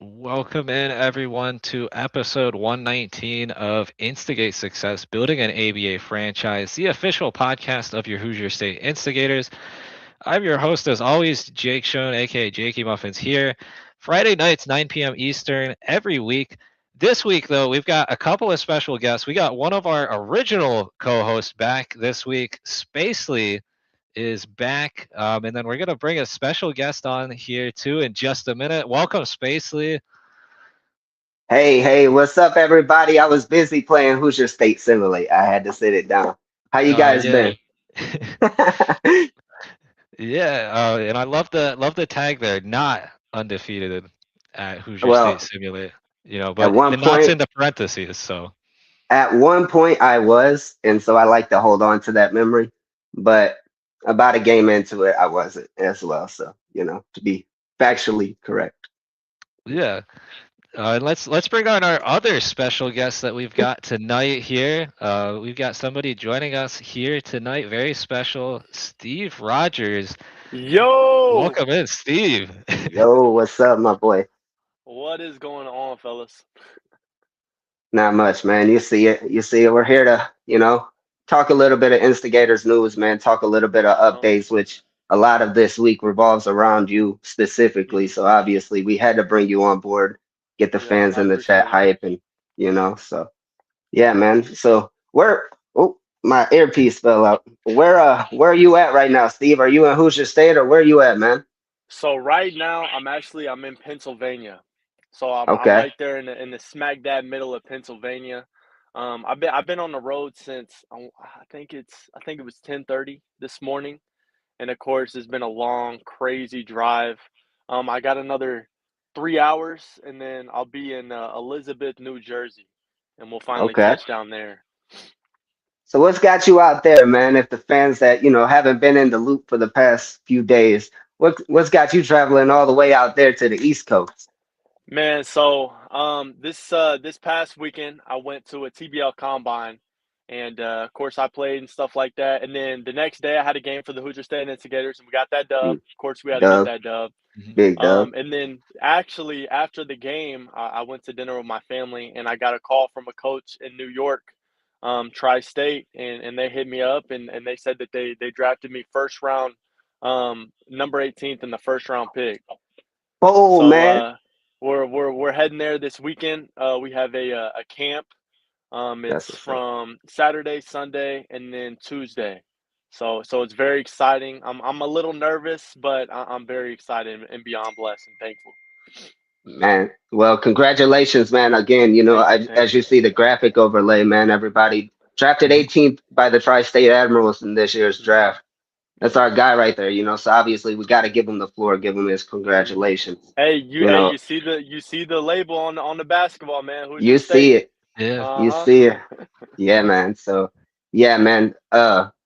Welcome in everyone to episode 119 of Instigate Success, Building an ABA Franchise, the official podcast of your Hoosier State Instigators. I'm your host as always, Jake Schoen, aka Jakey Muffins here. Friday nights, 9 p.m. Eastern, every week. This week, though, we've got a couple of special guests. We got one of our original co-hosts back this week, Spacely is back. And then we're going to bring a special guest on here too in just a minute. Welcome, Spacely. Hey, what's up, everybody? I was busy playing Hoosier State Simulate. I had to sit it down. How you guys Yeah. been? Yeah, and I love the tag there, not undefeated at Hoosier State Well, Simulate, at but one the not's point, in the parentheses, so I was, and so I like to hold on to that memory. But about a game into it, I wasn't as well. So, to be factually correct. yeah. And let's bring on our other special guest that we've got tonight here. We've got somebody joining us here tonight, very special, Steve Rogers. Yo, Welcome in, Steve. Yo, what's up, my boy? what is going on, fellas? Not much, man. You see it. You see it. We're here to, talk a little bit of instigators news, man. Talk a little bit of Um, updates, which a lot of this week revolves around you specifically. So obviously we had to bring you on board, get the yeah, fans I in the chat appreciate it. hype and so yeah, man. So where oh my earpiece fell out. Where are you at right now, Steve? Are you in Hoosier State or where you at, man? So right now, I'm in Pennsylvania. So I'm Okay. right there in the smack dab middle of Pennsylvania. I've been on the road since I think it was 10:30 this morning, and of course it's been a long, crazy drive. I got another 3 hours, and then I'll be in Elizabeth, New Jersey, and we'll finally Okay. touch down there. So what's got you out there, man? If the fans that haven't been in the loop for the past few days, what's got you traveling all the way out there to the East Coast? Man, so this past weekend I went to a TBL combine, and of course I played and stuff like that. And then the next day I had a game for the Hoosier State Instigators, and we got that dub. Mm, Of course, we had to get Dub, that dub. Mhm. big dub. And then actually after the game, I went to dinner with my family, and I got a call from a coach in New York, Tri-State, and they hit me up, and they said that they drafted me first round, number 18th in the first round pick. Oh So man, we're heading there this weekend. We have a camp. that's It's what's up. from Saturday, Sunday, and then Tuesday. So it's very exciting. I'm a little nervous, but I'm very excited and beyond blessed and thankful. Man, well, congratulations, man. Again, Thank you, thank as you. you see the graphic overlay, man, everybody drafted Mhm. 18th by the Tri-State Admirals in this year's Hmm. draft. That's Yeah. our guy right there, So obviously we got to give him the floor, give him his congratulations. Hey, You you see the label on the basketball, man. Hoosier you see State. it, Yeah. you Uh see it. huh. Yeah, man. So, yeah, man.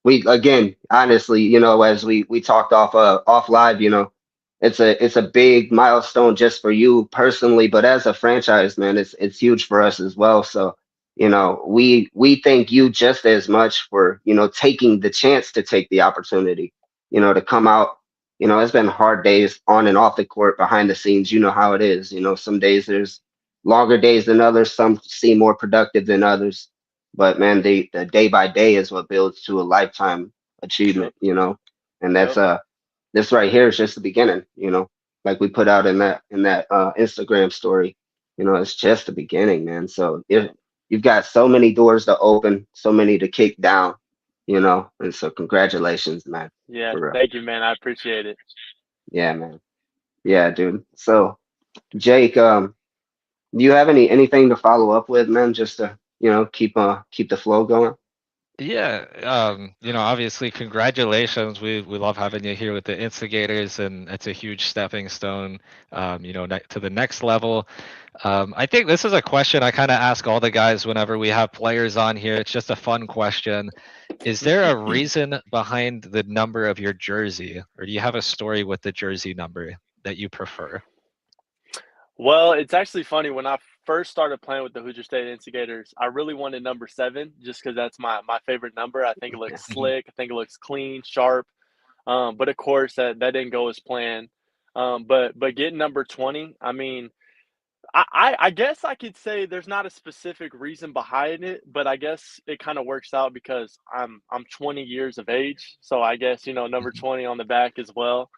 We again, honestly, as we talked off live, it's a big milestone just for you personally, but as a franchise, man, it's huge for us as well. So, we thank you just as much for taking the chance to take the opportunity, to come out. It's been hard days on and off the court, behind the scenes. You know how it is. Some days there's longer days than others. Some seem more productive than others. But man, the day by day is what builds to a lifetime Yep. achievement. And that's Yep. this right here is just the beginning. Like we put out in that Instagram story. It's just the beginning, man. So you've got so many doors to open, so many to kick down. And so congratulations, man. Yeah. For real. Thank you, man. I appreciate it. Yeah, man. Yeah, dude. So Jake, do you have anything to follow up with, man? Just to keep the flow going. Yeah, obviously, congratulations. We love having you here with the Instigators, and it's a huge stepping stone, to the next level. I think this is a question I kind of ask all the guys whenever we have players on here. It's just a fun question. Is there a reason behind the number of your jersey, or do you have a story with the jersey number that you prefer? Well, it's actually funny. When I first started playing with the Hoosier State Instigators, I really wanted number 7 just because that's my favorite number. I think it Yeah. looks Mhm. slick. I think it looks clean, sharp. But of course, that didn't go as planned. But getting number 20, I mean, I guess I could say there's not a specific reason behind it, but I guess it kind of works out because I'm 20 years of age, so I guess number 20 on the back as well.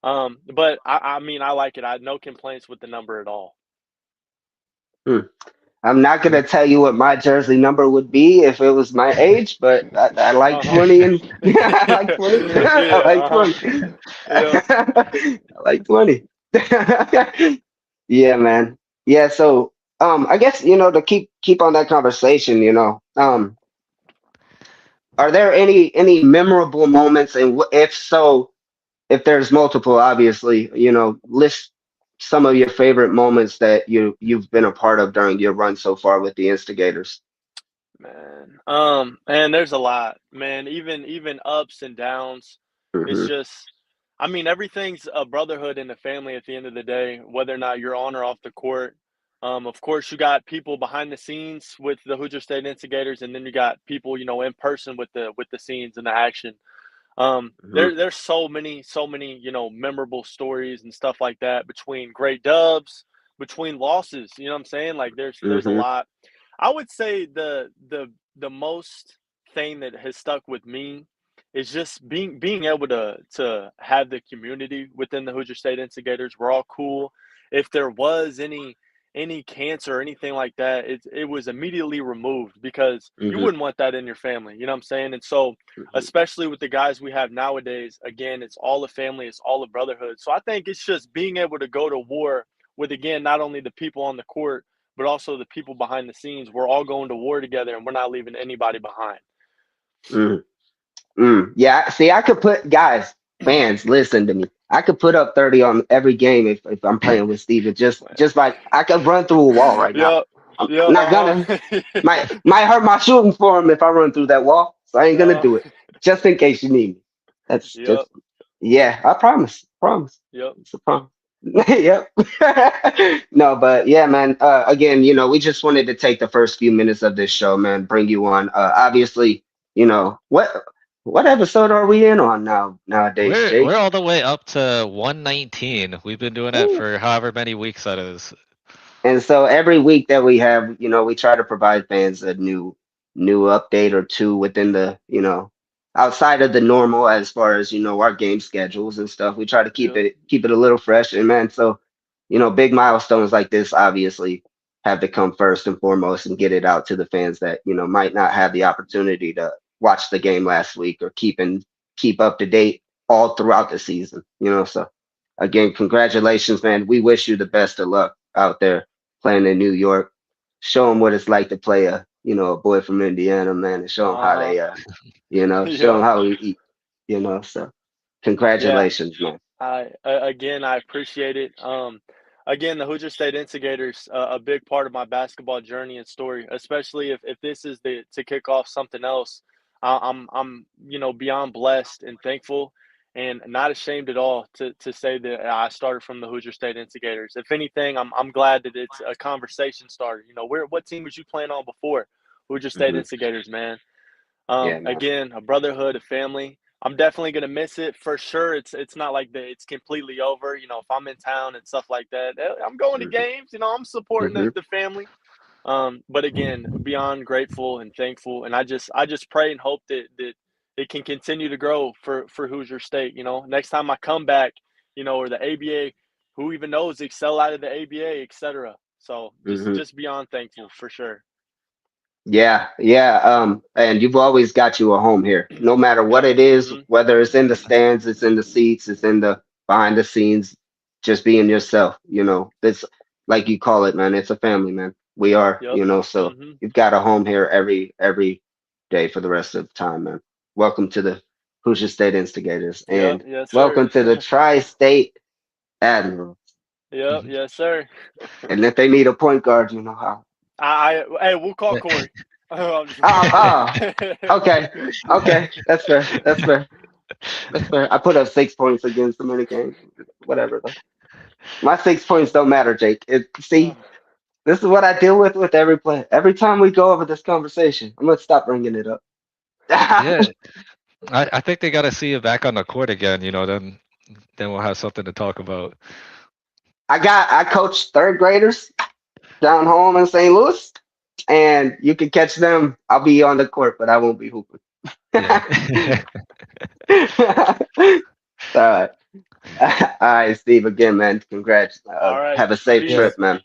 But I mean I like it. I had no complaints with the number at all. Hmm. I'm not gonna tell you what my jersey number would be if it was my age, but I like Uh huh. 20 and I like 20. I Yeah. like Uh huh. 20. Yep. I like 20. Yeah, man. Yeah, so I guess to keep on that conversation, are there any memorable moments, and if so, if there's multiple, obviously, list some of your favorite moments that you've been a part of during your run so far with the Instigators. And there's a lot, man. Even ups and downs. It's Hmm. just, I mean, everything's a brotherhood in the family at the end of the day, whether or not you're on or off the court. Of course, you got people behind the scenes with the Hoosier State Instigators, and then you got people, in person with the scenes and the action. Hmm. There's so many, memorable stories and stuff like that between great dubs, between losses. You know what I'm saying? Like there's a Hmm. lot. I would say the most thing that has stuck with me is just being able to have the community within the Hoosier State Instigators. We're all cool. If there was any cancer or anything like that, it was immediately removed because you Hmm. wouldn't want that in your family. You know what I'm saying? And so, Hmm. especially with the guys we have nowadays, again, it's all a family, it's all a brotherhood. So I think it's just being able to go to war with, again, not only the people on the court, but also the people behind the scenes. We're all going to war together and we're not leaving anybody behind. Yeah, see, I could put guys, fans, listen to me. I could put up 30 on every game if I'm playing with Steven. Just like I could run through a wall right now. Yep. I'm Yep. not gonna Uh-huh. might hurt my shooting for him if I run through that wall. So I ain't gonna uh, do it. Just in case you need me. That's yep. just yeah, I promise. Promise. Yep. It's a promise. Yep. No, but yeah, man. Again, we just wanted to take the first few minutes of this show, man, bring you on. Obviously, what episode are we in on nowadays, We're Jake? all the way up to 119. We've been doing it Ooh. for however many weeks that is. And so every week that we have, we try to provide fans a new update or two within the, outside of the normal as far as, our game schedules and stuff. We try to keep Yep. it a little fresh. And man, so, big milestones like this obviously have to come first and foremost and get it out to the fans that, might not have the opportunity to watch the game last week or keep up to date all throughout the season, so again, congratulations, man. We wish you the best of luck out there playing in New York. Show them what it's like to play a boy from Indiana, man, and show them how Uh-huh. they, show them Yep. how we eat, So Yeah. congratulations, man. Again, I appreciate it. Again, the Hoosier State Instigators, a big part of my basketball journey and story, especially if this is the to kick off something else. I'm beyond blessed and thankful, and not ashamed at all to say that I started from the Hoosier State Instigators. If anything, I'm glad that it's a conversation starter. What team was you playing on before? Hoosier State Hmm. Instigators, man. Yeah, man. Again, a brotherhood, a family. I'm definitely gonna miss it for sure. It's not like it's completely over. If I'm in town and stuff like that, I'm going to Hmm. games. I'm supporting Hmm. the family. But again, beyond grateful and thankful, and I just pray and hope that it can continue to grow for Hoosier State. Next time I come back, or the ABA, who even knows, excel out of the ABA, etc. So just Hmm. just beyond thankful for sure. Yeah, yeah. And you've always got you a home here, no matter what Yep. it is, Mhm. whether it's in the stands, it's in the seats, it's in the behind the scenes, just being yourself, It's like you call it, man. It's a family, man. We are, Yep. so Mhm. you've got a home here every day for the rest of the time, man. Welcome to the Hoosier State Instigators Yep. and Yes, sir. welcome to the Tri-State Admirals. Yep. Yes, sir. And if they need a point guard, you know how. Hey, we'll call Corey. Oh, I'm just Oh, playing. okay, okay, that's fair. That's fair. That's fair. I put up 6 points against them in a game. Whatever though. My 6 points don't matter, Jake. See, this is what I deal with every play. Every time we go over this conversation, I'm gonna stop bringing it up. Yeah, I think they got to see you back on the court again. Then we'll have something to talk about. I coach third graders. down home in St. Louis, and you can catch them. I'll be on the court, but I won't be hooping. Yeah. All right. All right, Steve. Again, man. Congrats. All right. Have a safe Yeah. trip, Peace. man.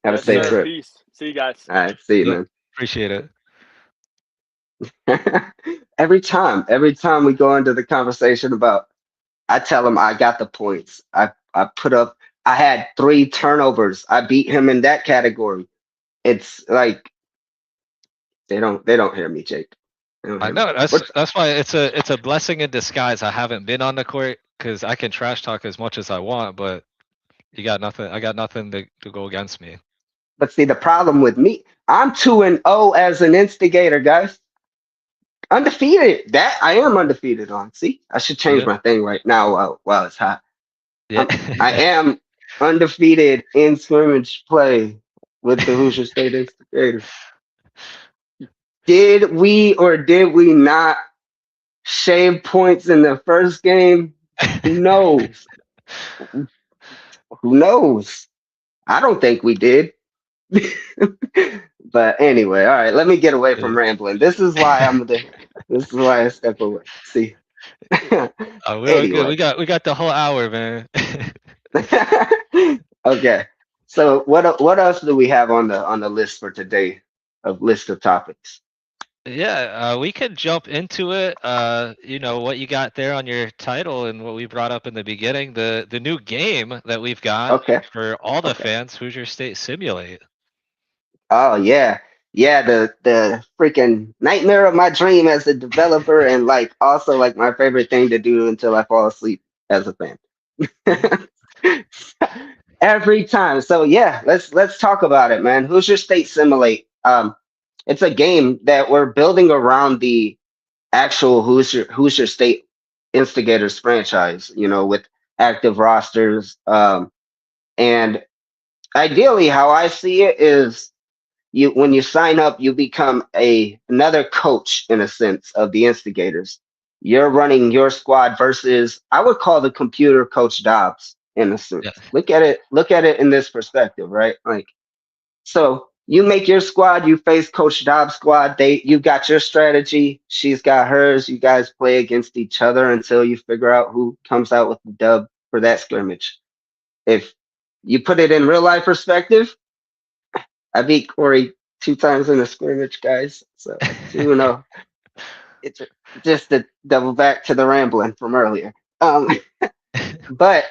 Have a Yes, safe Yeah. sir. trip. Peace. See you guys. All right. See Yep. you, Appreciate it. man. Every time we go into the conversation about, I tell him I got the points. I put up. I had 3 turnovers. I beat him in that category. It's like they don't hear me, Jake. They don't I hear me. know that's why it's a blessing in disguise. I haven't been on the court because I can trash talk as much as I want, but you got nothing. I got nothing to go against me. But see, the problem with me, I'm 2-0 as an instigator, guys. Undefeated. That I am undefeated on. See, I should change Yep. my thing right now while it's hot. Yeah. I am undefeated in scrimmage play with the Hoosier State Instigators. Did we or did we not shave points in the first game? Who knows? Who knows? I don't think we did. But anyway, all right, let me get away from Yeah. rambling. This is why I step away. See. We're good. Anyway. We got the whole hour, man. Okay. So what else do we have on the list for today of list of topics? Yeah, we could jump into it. What you got there on your title and what we brought up in the beginning, the new game that we've got Okay. for all the Okay. fans, Hoosier State Simulate. Oh yeah. Yeah, the freaking nightmare of my dream as a developer and like also like my favorite thing to do until I fall asleep as a fan. Mhm. Every time. So yeah, let's talk about it, man. Hoosier State Simulate. It's a game that we're building around the actual Hoosier State Instigators franchise, with active rosters. And ideally, how I see it is you when you sign up, you become another coach in a sense of the Instigators. You're running your squad versus I would call the computer Coach Dobbs in a Yeah. sense. Look at it in this perspective, right? Like so you make your squad, you face Coach Dobbs' squad. You got your strategy, she's got hers. You guys play against each other until you figure out who comes out with the dub for that scrimmage. If you put it in real life perspective, I beat Corey 2 times in a scrimmage, guys. So 2-0. It's just to double back to the rambling from earlier. But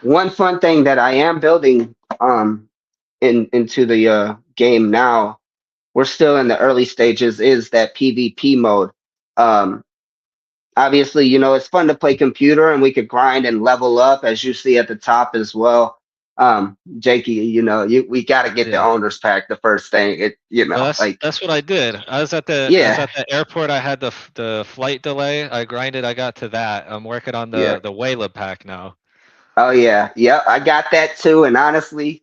one fun thing that I am building into the game now, we're still in the early stages, is that PvP mode. Um, Obviously, it's fun to play computer and we could grind and level up as you see at the top as well. Jakey, we got to get the Yeah. owners pack the first thing. Well, that's Like, that's what I did. I was yeah, at the airport. I had the flight delay. I grinded. I got to that. I'm working on yeah. the Wayla pack now. Oh, yeah. Yep, I got that too. And honestly,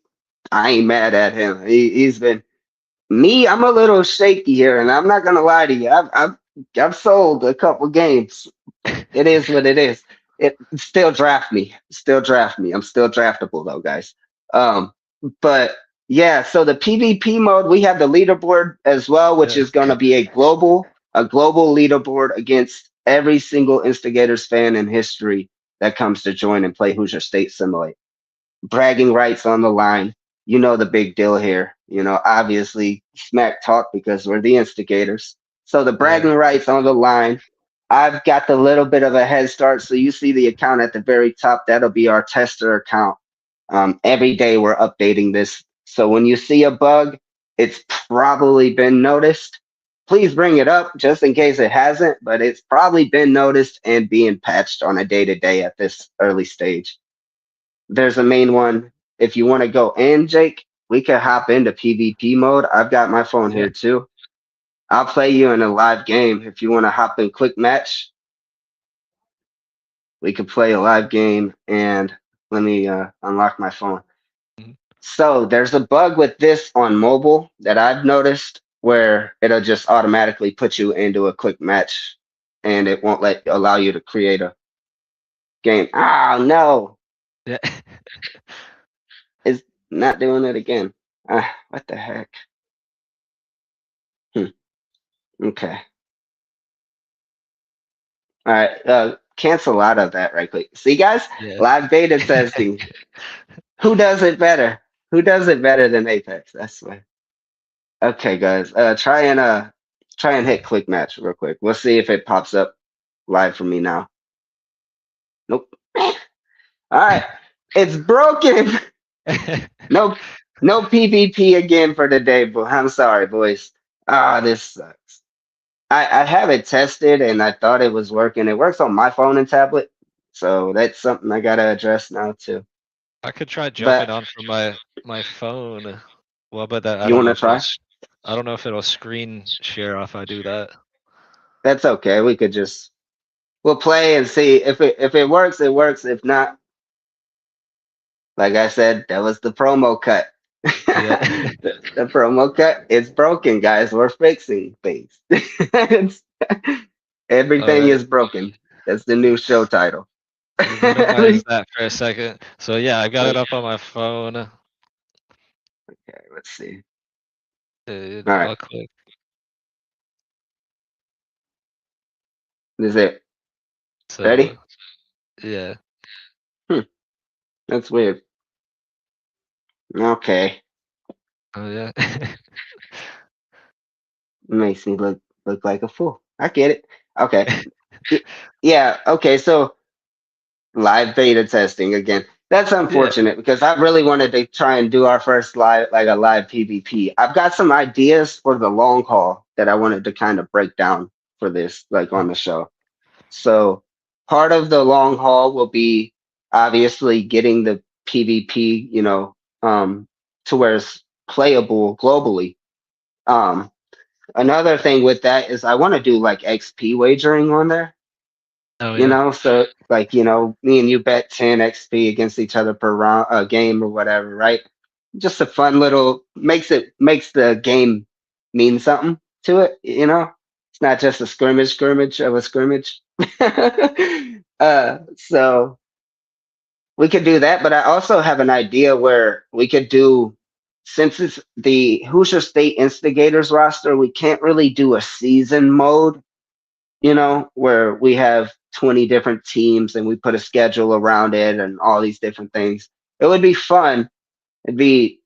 I ain't mad at him. He's been me. I'm a little shaky here, and I'm not gonna lie to you. I've sold a couple games. It is what it is. It still draft me. Still draft me. I'm still draftable though, guys. Um, but yeah, so the PvP mode, we have the leaderboard as well, which Yeah. is gonna be a global leaderboard against every single Instigators fan in history that comes to join and play Hoosier State Simulate. Bragging rights on the line. You know the big deal here. Obviously smack talk because we're the instigators. So the Yeah. bragging rights on the line. I've got the little bit of a head start. So you see the account at the very top. That'll be our tester account. Every day we're updating this. So when you see a bug, it's probably been noticed. Please bring it up just in case it hasn't, but it's probably been noticed and being patched on a day to day at this early stage. There's a main one. If you want to go in, Jake, we can hop into PvP mode. I've got my phone Yeah. here too. I'll play you in a live game. If you want to hop in quick match, we could play a live game. And let me unlock my phone. Mhm. So there's a bug with this on mobile that I've noticed where it'll just automatically put you into a quick match and it won't allow you to create a game. Oh no, Yeah. it's not doing it again. What the heck? Hmm. Okay. All right. Cancel out of that right quick. See, guys, Yeah. live beta testing. Who does it better? Who does it better than Apex? That's why. Okay, guys. Try and hit click match real quick. We'll see if it pops up live for me now. Nope. All right. It's broken. No, no PvP again for the day, but I'm sorry, boys. Ah, this sucks. I have it tested and I thought it was working. It works on my phone and tablet, so that's something I gotta address now too. I could try But jumping on from my phone. Well, but that I you don't want know to if it'll try? I don't know if it'll screen share if I do that. That's okay. We could just we'll play and see if it works. It works. If not, like I said, that was the promo cut. Yeah. The promo cut is broken, guys. We're fixing things. All Everything right. is broken. That's the new show title. Let me minimize that for a second. So yeah, I got it up on my phone. Okay, let's see. Dude, All right, I'll click. this is it. So Ready? yeah. Hmm, that's weird. Okay, Oh yeah. makes me look like a fool. I get it. Okay, Y- yeah. Okay, so live beta testing again. That's Yeah. unfortunate because I really wanted to try and do our first live, like a live PvP. I've got some ideas for the long haul that I wanted to kind of break down for this, like on the show. So part of the long haul will be obviously getting the PvP, to where it's playable globally. Um, Another thing with that is I want to do like XP wagering on there, Oh yeah. so like, me and you bet 10 XP against each other per round, game or whatever, right? Just a fun little makes the game mean something to it. It's not just a scrimmage of a scrimmage. So we could do that, but I also have an idea where we could do, since it's the Hoosier State Instigators roster, we can't really do a season mode, where we have 20 different teams and we put a schedule around it and all these different things. It would be fun. It'd be,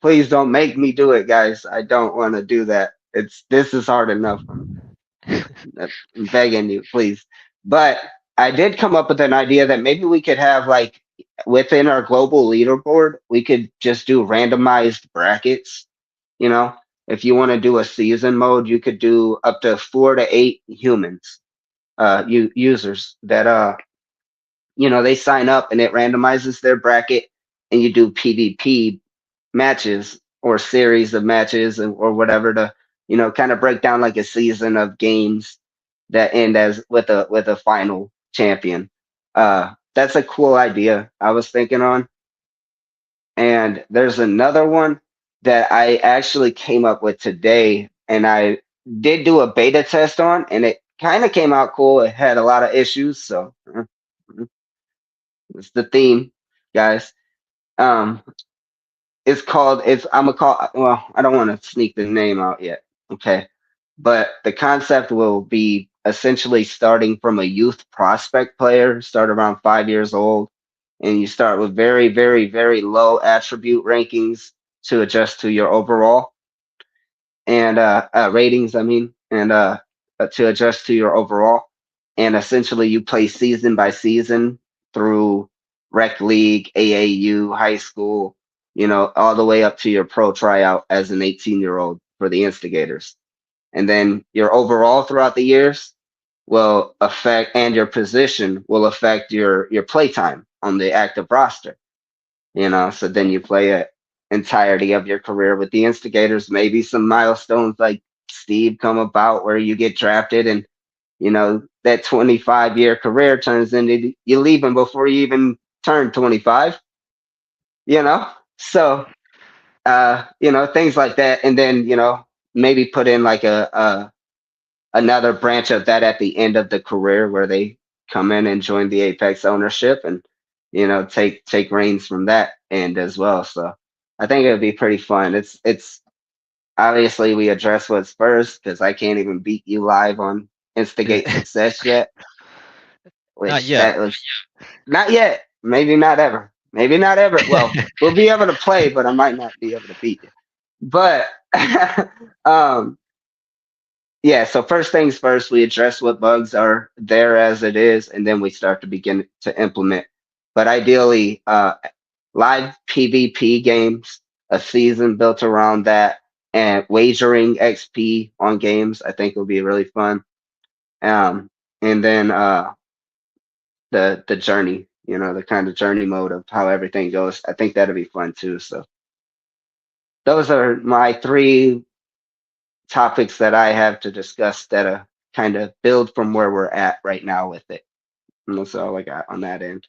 please don't make me do it, guys. I don't want to do that. This is hard enough. I'm begging you, please. But I did come up with an idea that maybe we could have, like, within our global leaderboard, we could just do randomized brackets. You know, if you want to do a season mode, you could do up to 4 to 8 humans, users that they sign up and it randomizes their bracket, and you do PvP matches or series of matches or whatever to kind of break down like a season of games that end as with a final champion. That's a cool idea I was thinking on. And there's another one that I actually came up with today, and I did do a beta test on, and it kind of came out cool. It had a lot of issues, so it's the theme, guys. Um, it's I'm gonna call, well, I don't want to sneak the name out yet. Okay. But the concept will be essentially starting from a youth prospect player, start around 5 years old, and you start with very, very, very low attribute rankings to adjust to your overall and ratings, I mean, and to adjust to your overall. And essentially, you play season by season through rec league, AAU, high school, all the way up to your pro tryout as an 18-year-old for the Instigators. And then your overall throughout the years will affect, and your position will affect your play time on the active roster. So then you play a entirety of your career with the Instigators. Maybe some milestones like Steve come about where you get drafted, and that 25-year career turns into you leaving before you even turn 25. So things like that, and then maybe put in like a another branch of that at the end of the career where they come in and join the Apex ownership and take reins from that end as well. So I think it would be pretty fun. It's obviously we address what's first because I can't even beat you live on Instigate Success yet, Not which yet. that was not yet. Maybe not ever. Maybe not ever. Well, we'll be able to play, but I might not be able to beat you. But um, yeah, so first things first, we address what bugs are there as it is, and then we start to begin to implement. But ideally, live PvP games, a season built around that, and wagering XP on games, I think will be really fun. And then the journey, the kind of journey mode of how everything goes. I think that'll be fun too. So those are my three topics that I have to discuss that kind of build from where we're at right now with it. And that's all I got on that end.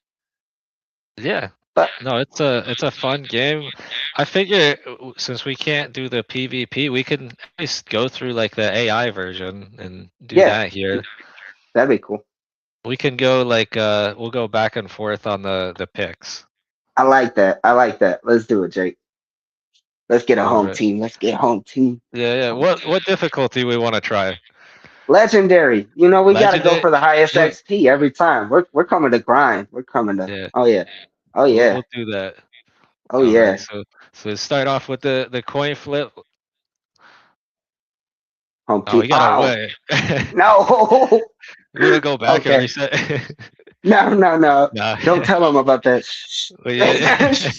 Yeah. But No, it's a fun game. I figure since we can't do the PvP, we can at least go through like the AI version and do yeah, that here. that'd be cool. We can go like we'll go back and forth on the picks. I like that. I like that. Let's do it, Jake. Let's get a All home right. team. Let's get a home team. Yeah, yeah. Home What difficulty we want to try? Legendary. We got to go Legendary. for the highest Yeah. XP every time. We're coming to grind. We're coming to. Yeah. Oh yeah. Oh We'll yeah. do that. Oh All right. yeah. So start off with the coin flip. Home Oh, team. we got Oh away. no. We gonna go back and Okay. reset. No, no, no. Nah. Don't tell them about that. Well, yeah.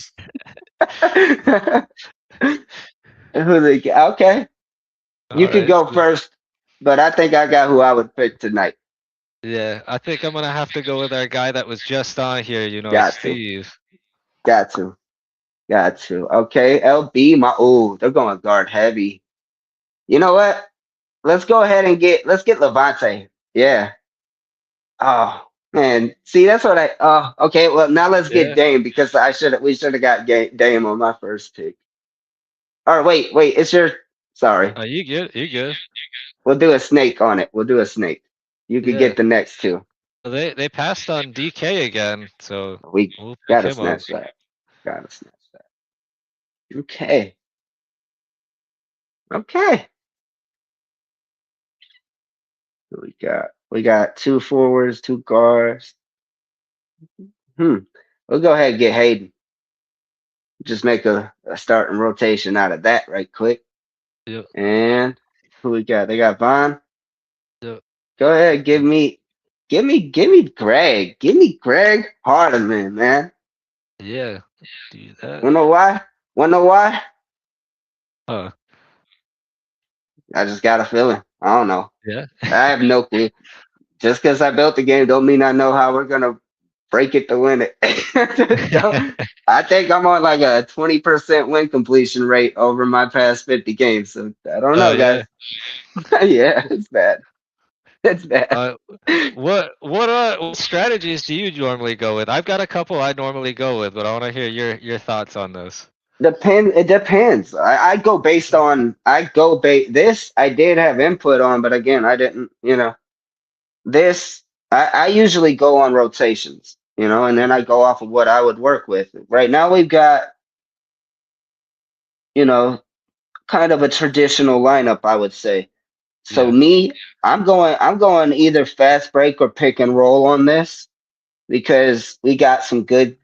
Who they get? Okay. You All could right. go first, but I think I got who I would pick tonight. Yeah, I think I'm gonna have to go with our guy that was just on here. Got to. Steve. Got to. Got to. Okay. LB, they're going guard heavy. You know what? Let's go ahead and let's get Levante. Yeah. Oh man. See, that's what okay. Well, now let's get Yeah. Dame because we should have got Dame on my first pick. Or wait, it's your sorry. Oh, you good? You good? We'll do a snake on it. We'll do a snake. You could Yeah. get the next two. They passed on DK again, so We we'll pick gotta him up. snatch that. Gotta snatch that. Okay. Okay. We got two forwards, two guards. Hmm. We'll go ahead and get Hayden. Just make a starting rotation out of that right quick. Yep. And who we got? They got Vaughn. Yep. Go ahead, give me Greg. Give me Greg Hardiman, man. Yeah. Do that. Wanna know why? Wanna know why? Oh, I just got a feeling. I don't know. yeah. I have no clue. Just because I built the game don't mean I know how we're gonna break it to win it. I think I'm on like a 20% win completion rate over my past 50 games. So I don't Oh know, guys. yeah. Yeah, it's bad. It's bad. Uh, what strategies do you normally go with? I've got a couple I normally go with, but I want to hear your thoughts on this. It depends. I go based on this I did have input on, but again, I didn't, this I usually go on rotations, and then I go off of what I would work with. Right now we've got, you know, kind of a traditional lineup, I would say. So Yeah. me, I'm going either fast break or pick and roll on this because we got some good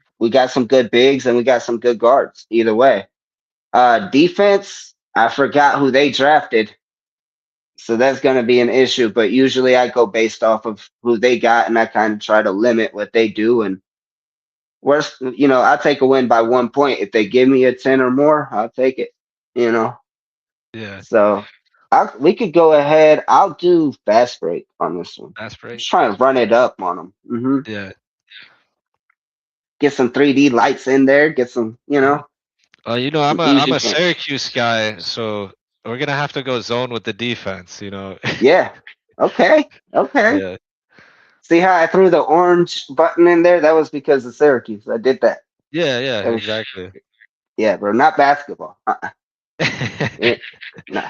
bigs and we got some good guards either way. Defense, I forgot who they drafted. So that's going to be an issue, but usually I go based off of who they got and I kind of try to limit what they do. And worst, I'll take a win by 1 point. If they give me a 10 or more, I'll take it, you know. Yeah. So we could go ahead. I'll do fast break on this one. That's great. Just try and run it up on them. Yeah. Get some 3D lights in there. Get some, Mhm. I'm some a fusion paint. Syracuse guy, so we're gonna have to go zone with the defense. Yeah. Okay. Okay. Yeah. See how I threw the orange button in there? That was because of Syracuse. I did that. Yeah, yeah, That was, exactly. yeah, bro. Not basketball. Yeah, nah.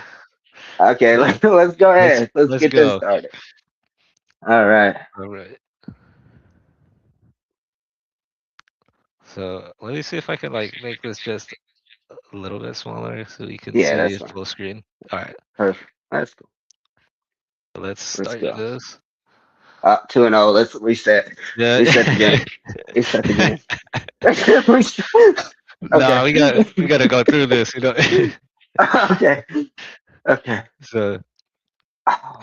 Okay. Yeah. Let's go Let's ahead. Let's let's get this go. started. All right. All right. So let me see if I can like make this just a little bit smaller so you can Yeah, see that's fine. full screen. All right, Perfect. That's cool. let's Let's start go. this. 2-0. Let's reset. Yeah. Reset the game. Reset the game. Reset. No, Okay. we gotta go through this, you know. Okay. Okay. So,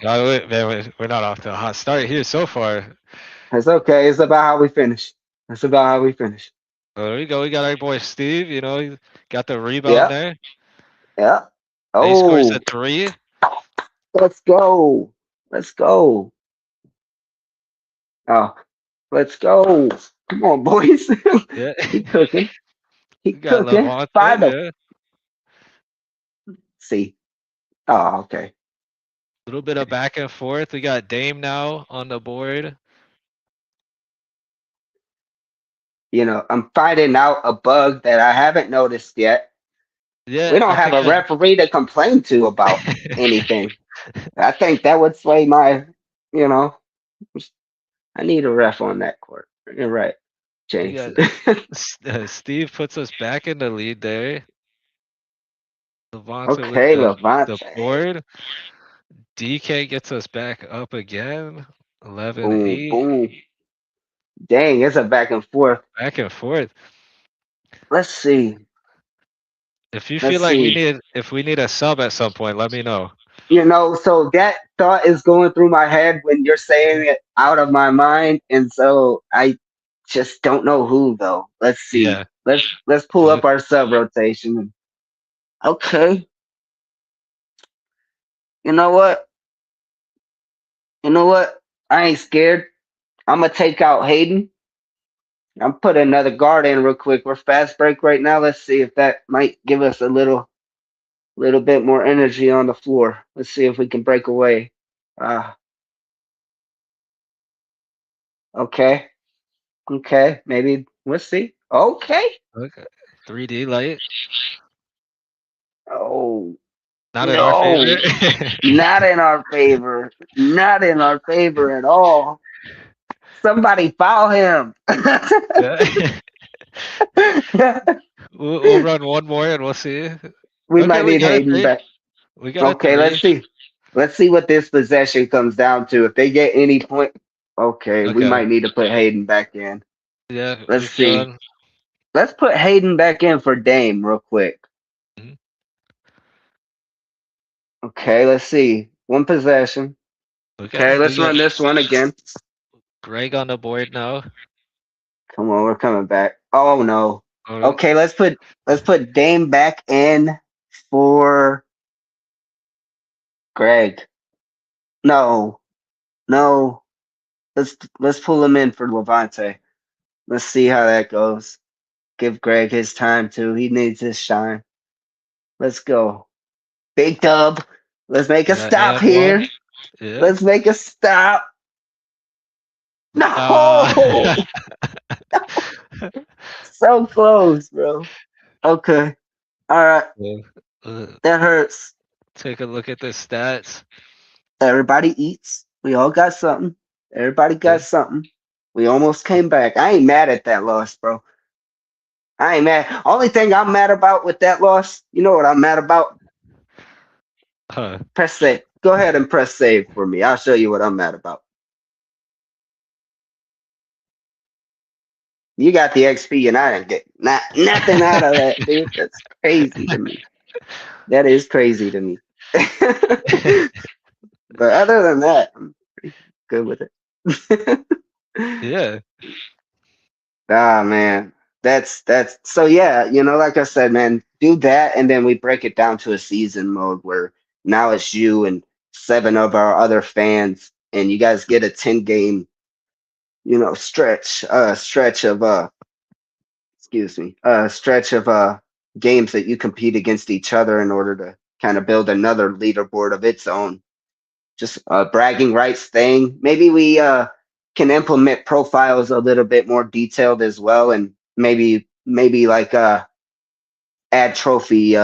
Oh, man, we're not off to a hot start here so far. it's okay. It's about how we finish. It's about how we finish. There we go. We got our boy Steve. You know, he got the rebound Yeah. there. Yeah. He scores Oh, a three. let's go. Let's go. Oh, let's go. Come on, boys. Yeah. He cooking. He We got cooking. Levante. 5-0. Yeah. See. Oh, okay. A little bit of back and forth. We got Dame now on the board. I'm finding out a bug that I haven't noticed yet. We Yeah, don't I have think a referee to complain to about anything. I think that would sway you know, I need a ref on that court. You're right, we James. got Steve puts us back in the lead there. Levante with Okay, the Levante. board. DK gets us back up again. 11 Boom, 8. boom. Dang, it's a back and forth. Back and forth. Let's see. If you Let's feel like see. if we need a sub at some point, let me know. So that thought is going through my head when you're saying it out of my mind, and so I just don't know who though. Let's see. Yeah. Let's pull Look. up our sub rotation. Okay. You know what? You know what? I ain't scared. I'm gonna take out Hayden. I'm putting another guard in real quick. We're fast break right now. Let's see if that might give us a little bit more energy on the floor. Let's see if we can break away. Ah, okay. Okay. Maybe we'll see. Okay. Okay. 3D light. Oh Not in our no. favor. Not in our favor. Not in our favor at all. Somebody foul him. Yeah. We'll run one more and we'll see. We Okay, might we need got a Hayden three. back. We got a Okay, let's three. see. Let's see what this possession comes down to. If they get any point, okay, we Okay. might need to put Hayden back in. Yeah, Let's we see. can. Let's put Hayden back in for Dame real quick. Mhm. Okay, let's see. One possession. Okay, Okay, we let's got run this one again. Greg on the board now. Come on, we're coming back. Oh no. All right. Okay, let's put Dame back in for Greg. No, no. Let's pull him in for Levante. Let's see how that goes. Give Greg his time too. He needs his shine. Let's go. Big dub. Let's make a Yeah, stop and one. here. Yeah. Let's make a stop. Uh, No! So close, bro. Okay. All right. yeah. Uh, That hurts. take a look at the stats. Everybody eats. We all got something. Everybody Yeah. got something. We almost came back. I ain't mad at that loss, bro. I ain't mad. Only thing I'm mad about with that loss, you know what I'm mad about? Huh. Press save. Go ahead and press save for me. I'll show you what I'm mad about. You got the XP and I didn't get nothing out of that, dude. That's crazy to me. That is crazy to me. But other than that, I'm pretty good with it. Yeah. Ah man. That's so yeah, like I said, man, do that and then we break it down to a season mode where now it's you and seven of our other fans and you guys get a 10 game, stretch of excuse me, stretch of games that you compete against each other in order to kind of build another leaderboard of its own. Just a bragging rights thing. Maybe we can implement profiles a little bit more detailed as well, and maybe like add trophy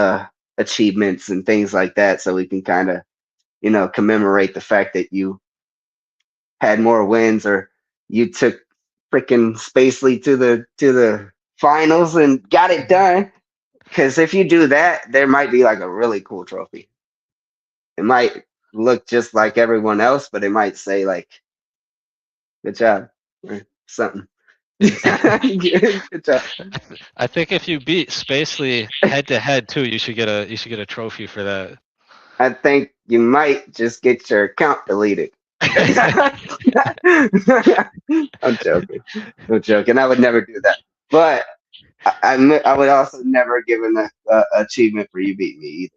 achievements and things like that, so we can kind of commemorate the fact that you had more wins or you took freaking Spacely to the finals and got it done. Because if you do that, there might be like a really cool trophy. It might look just like everyone else, but it might say like "Good job" or something. Good job. I think if you beat Spacely head to head too, you should get a trophy for that. I think you might just get your account deleted. I'm joking. I'm joking. I would never do that. But I would also never give an achievement for you beat me either.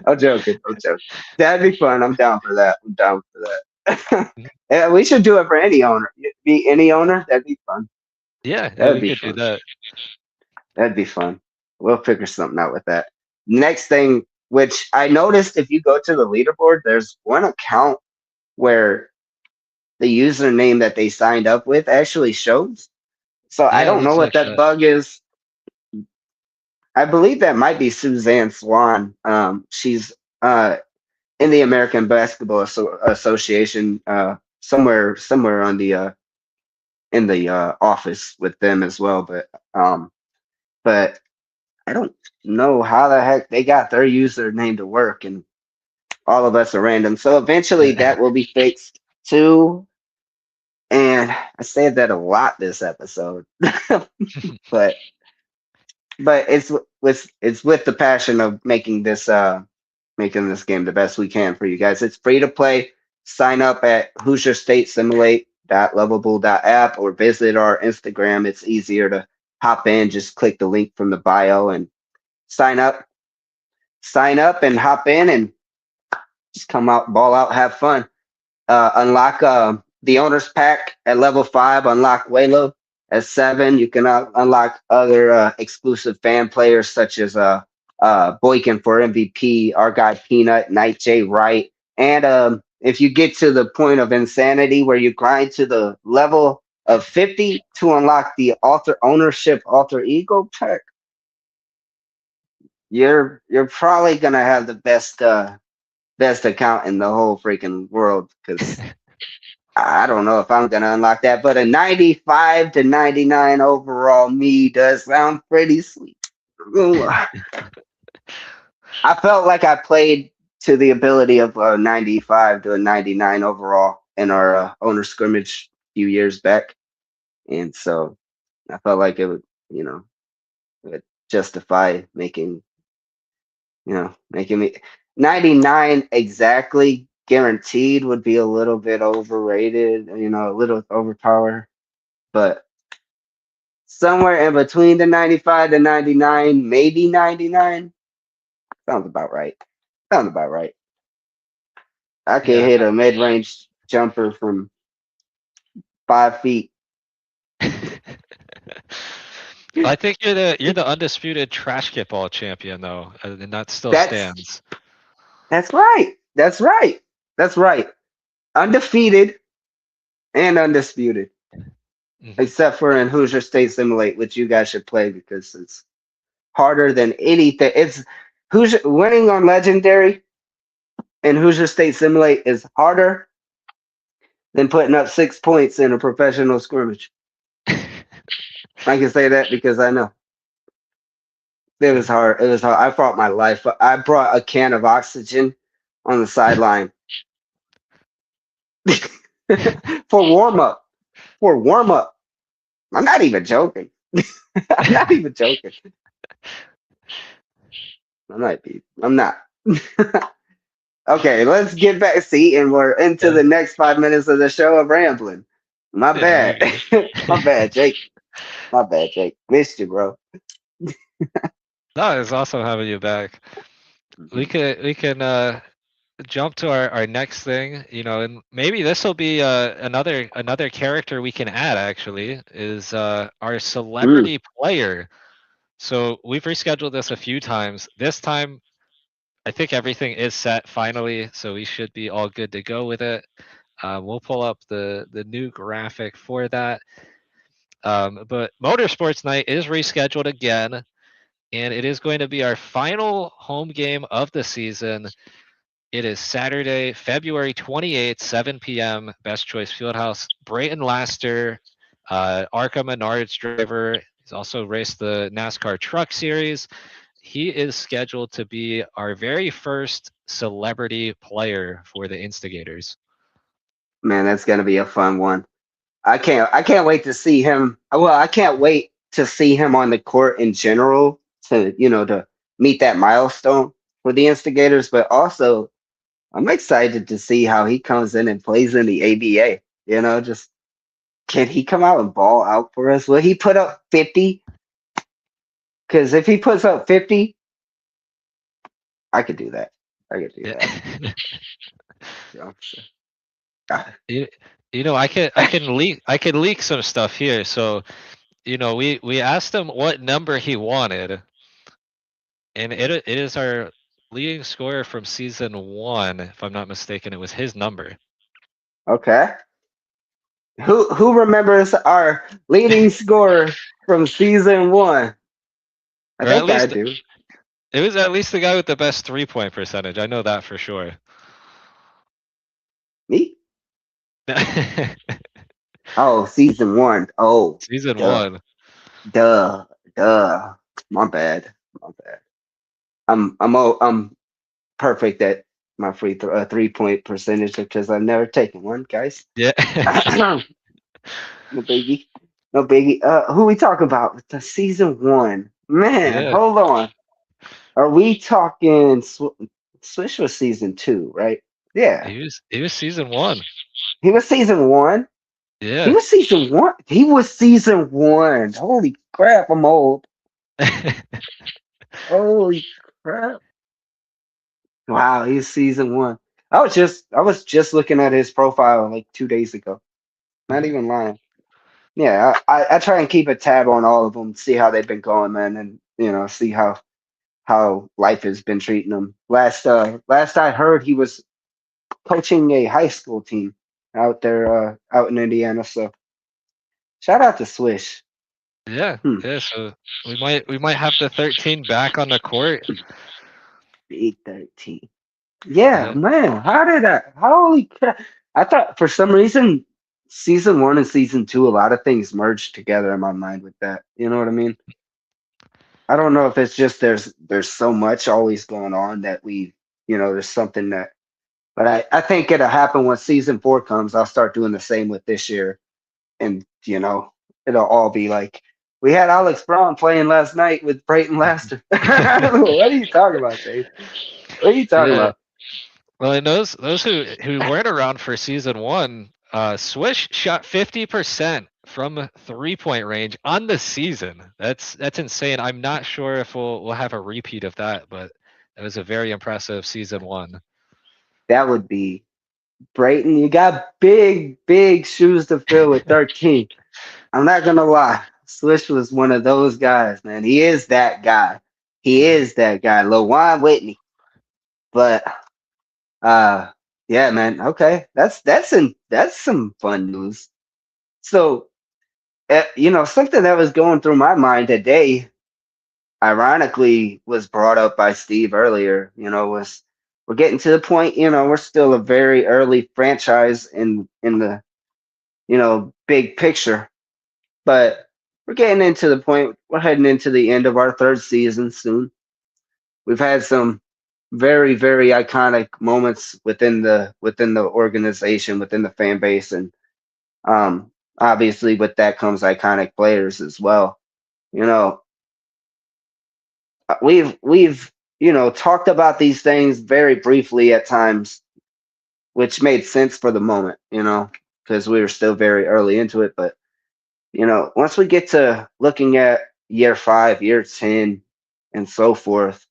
I'm joking. I'm joking. That'd be fun. I'm down for that. I'm down for that. Yeah, we should do it for any owner. Be any owner. That'd be fun. Yeah, yeah, That'd we be could do fun. that. That'd be fun. We'll figure something out with that. Next thing, which I noticed if you go to the leaderboard, there's one account where the username that they signed up with actually shows. So I Yeah, it don't know looks what like that that. bug is. I believe that might be Suzanne Swan. She's in the American Basketball Association, somewhere on the in the office with them as well. But I don't know how the heck they got their username to work, and all of us are random. So eventually that will be fixed too. And I said that a lot this episode, but it's with the passion of making this game the best we can for you guys. It's free to play. Sign up at Hoosier State Simulate.lovable.app or visit our Instagram. It's easier to hop in. Just click the link from the bio and sign up. Sign up and hop in and just come out, ball out, have fun. Unlock the owner's pack at level 5. Unlock Waylo at 7. You can unlock other exclusive fan players such as Boykin for MVP, our guy Peanut, Night J Wright. And if you get to the point of insanity where you grind to the level of 50 to unlock the author ownership alter ego pack, you're probably gonna have the best account in the whole freaking world because I don't know if I'm gonna unlock that, but a 95 to 99 overall me does sound pretty sweet. Ooh. I felt like I played to the ability of a 95 to a 99 overall in our owner scrimmage a few years back, and so I felt like it would, it would justify making me 99 exactly guaranteed would be a little bit overrated, a little overpowered, but somewhere in between the 95 to 99, maybe 99, sounds about right. Sounds about right. I can Yeah. hit a mid-range jumper from 5 feet. I think you're the undisputed trash kickball champion though, and that still That's stands. that's right. That's right. That's right. Undefeated and undisputed, Mhm. except for in Hoosier State Simulate, which you guys should play because it's harder than anything. It's Hoosier winning on Legendary and Hoosier State Simulate is harder than putting up 6 points in a professional scrimmage. I can say that because I know it was hard. It was hard. I fought my life. I brought a can of oxygen on the sideline for warm up. For warm up. I'm not even joking. I'm not even joking. I might be. I'm not. Okay, let's get back. See, and we're into Yeah. the next 5 minutes of the show of rambling. My Yeah, bad. you're My good. bad, Jake. My bad, Jake. Missed you, bro. No, it's awesome having you back. Mhm. We can jump to our next thing, and maybe this will be another character we can add actually is our Mm, celebrity player. So we've rescheduled this a few times. This time I think everything is set finally, so we should be all good to go with it. We'll pull up the new graphic for that. But Motorsports Night is rescheduled again, and it is going to be our final home game of the season. It is Saturday, February 28th, 7 p.m. Best Choice Fieldhouse. Brayton Laster, Arca Menards driver. He's also raced the NASCAR Truck Series. He is scheduled to be our very first celebrity player for the Instigators. Man, that's gonna be a fun one. I can't wait to see him. Well, I can't wait to see him on the court in general to meet that milestone for the Instigators, but also I'm excited to see how he comes in and plays in the ABA. Just can he come out and ball out for us? Will he put up 50? Because if he puts up 50, I could do that. I could do Yeah. that. So, ah, you, I can leak some stuff here. So, we asked him what number he wanted, and it is our leading scorer from season 1, if I'm not mistaken. It was his number. okay. Who remembers our leading scorer from season 1? I Or at think I least do. it was at least the guy with the best 3-point percentage. I know that for sure. Me? Oh, season 1. Oh, Season duh, 1. duh, duh. My bad. My bad. I'm perfect at my 3-point percentage because I've never taken one, guys. Yeah. No biggie. No biggie. Who we talking about? The season 1. Man, Yeah. hold on. Are we talking Swish was season 2, right? Yeah. He was season 1. He was season 1. He Yeah. was season 1. He was season 1. Holy crap, I'm old. Holy crap. Wow, he's season 1. I was just looking at his profile like 2 days ago. Not Mhm. even lying. Yeah, I try and keep a tab on all of them, see how they've been going, man, and see how life has been treating him. Last I heard, he was coaching a high school team out there, out in Indiana. So shout out to Swish. Yeah. Hmm. Yeah. So we might have the 13 back on the court. Big 13. Yeah, Yeah. man. How did that? Holy crap! I thought for some reason season 1 and season 2, a lot of things merged together in my mind with that. You know what I mean? I don't know if it's just there's so much always going on that there's something that. But I think it'll happen when season 4 comes. I'll start doing the same with this year, and it'll all be like we had Alex Braun playing last night with Brayton Laster. What are you talking about, Dave? What are you talking Yeah. about? Well, and those who weren't around for season 1, Swish shot 50% from 3-point range on the season. That's insane. I'm not sure if we'll have a repeat of that, but it was a very impressive season 1. That would be Brayton. You got big, big shoes to fill with 13. I'm not gonna lie. Swish was one of those guys, man. He is that guy. He Mhm. is that guy. LaJuan Whitney. But uh yeah, man. Okay. That's some fun news. So something that was going through my mind today, ironically, was brought up by Steve earlier. Was we're getting to the point. We're still a very early franchise in the big picture, but we're getting into the point. We're heading into the end of our third season soon. We've had some very very iconic moments within the organization, within the fan base, and um, obviously with that comes iconic players as well. You know, we've talked about these things very briefly at times, which made sense for the moment. Because we were still very early into it, but once we get to looking at year 5, year 10, and so forth,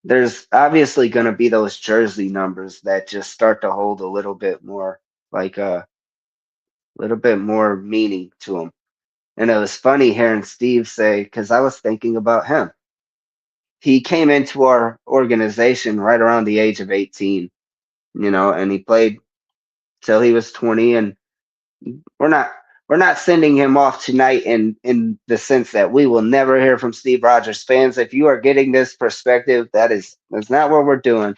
there's obviously going to be those jersey numbers that just start to hold a little bit more, like a little bit more meaning to them. And it was funny hearing Steve say, because I was thinking about him. He came into our organization right around the age of 18, and he played till he was 20. And we're not we're not sending him off tonight in the sense that we will never hear from Steve Rogers fans. If you are getting this perspective, that's not what we're doing.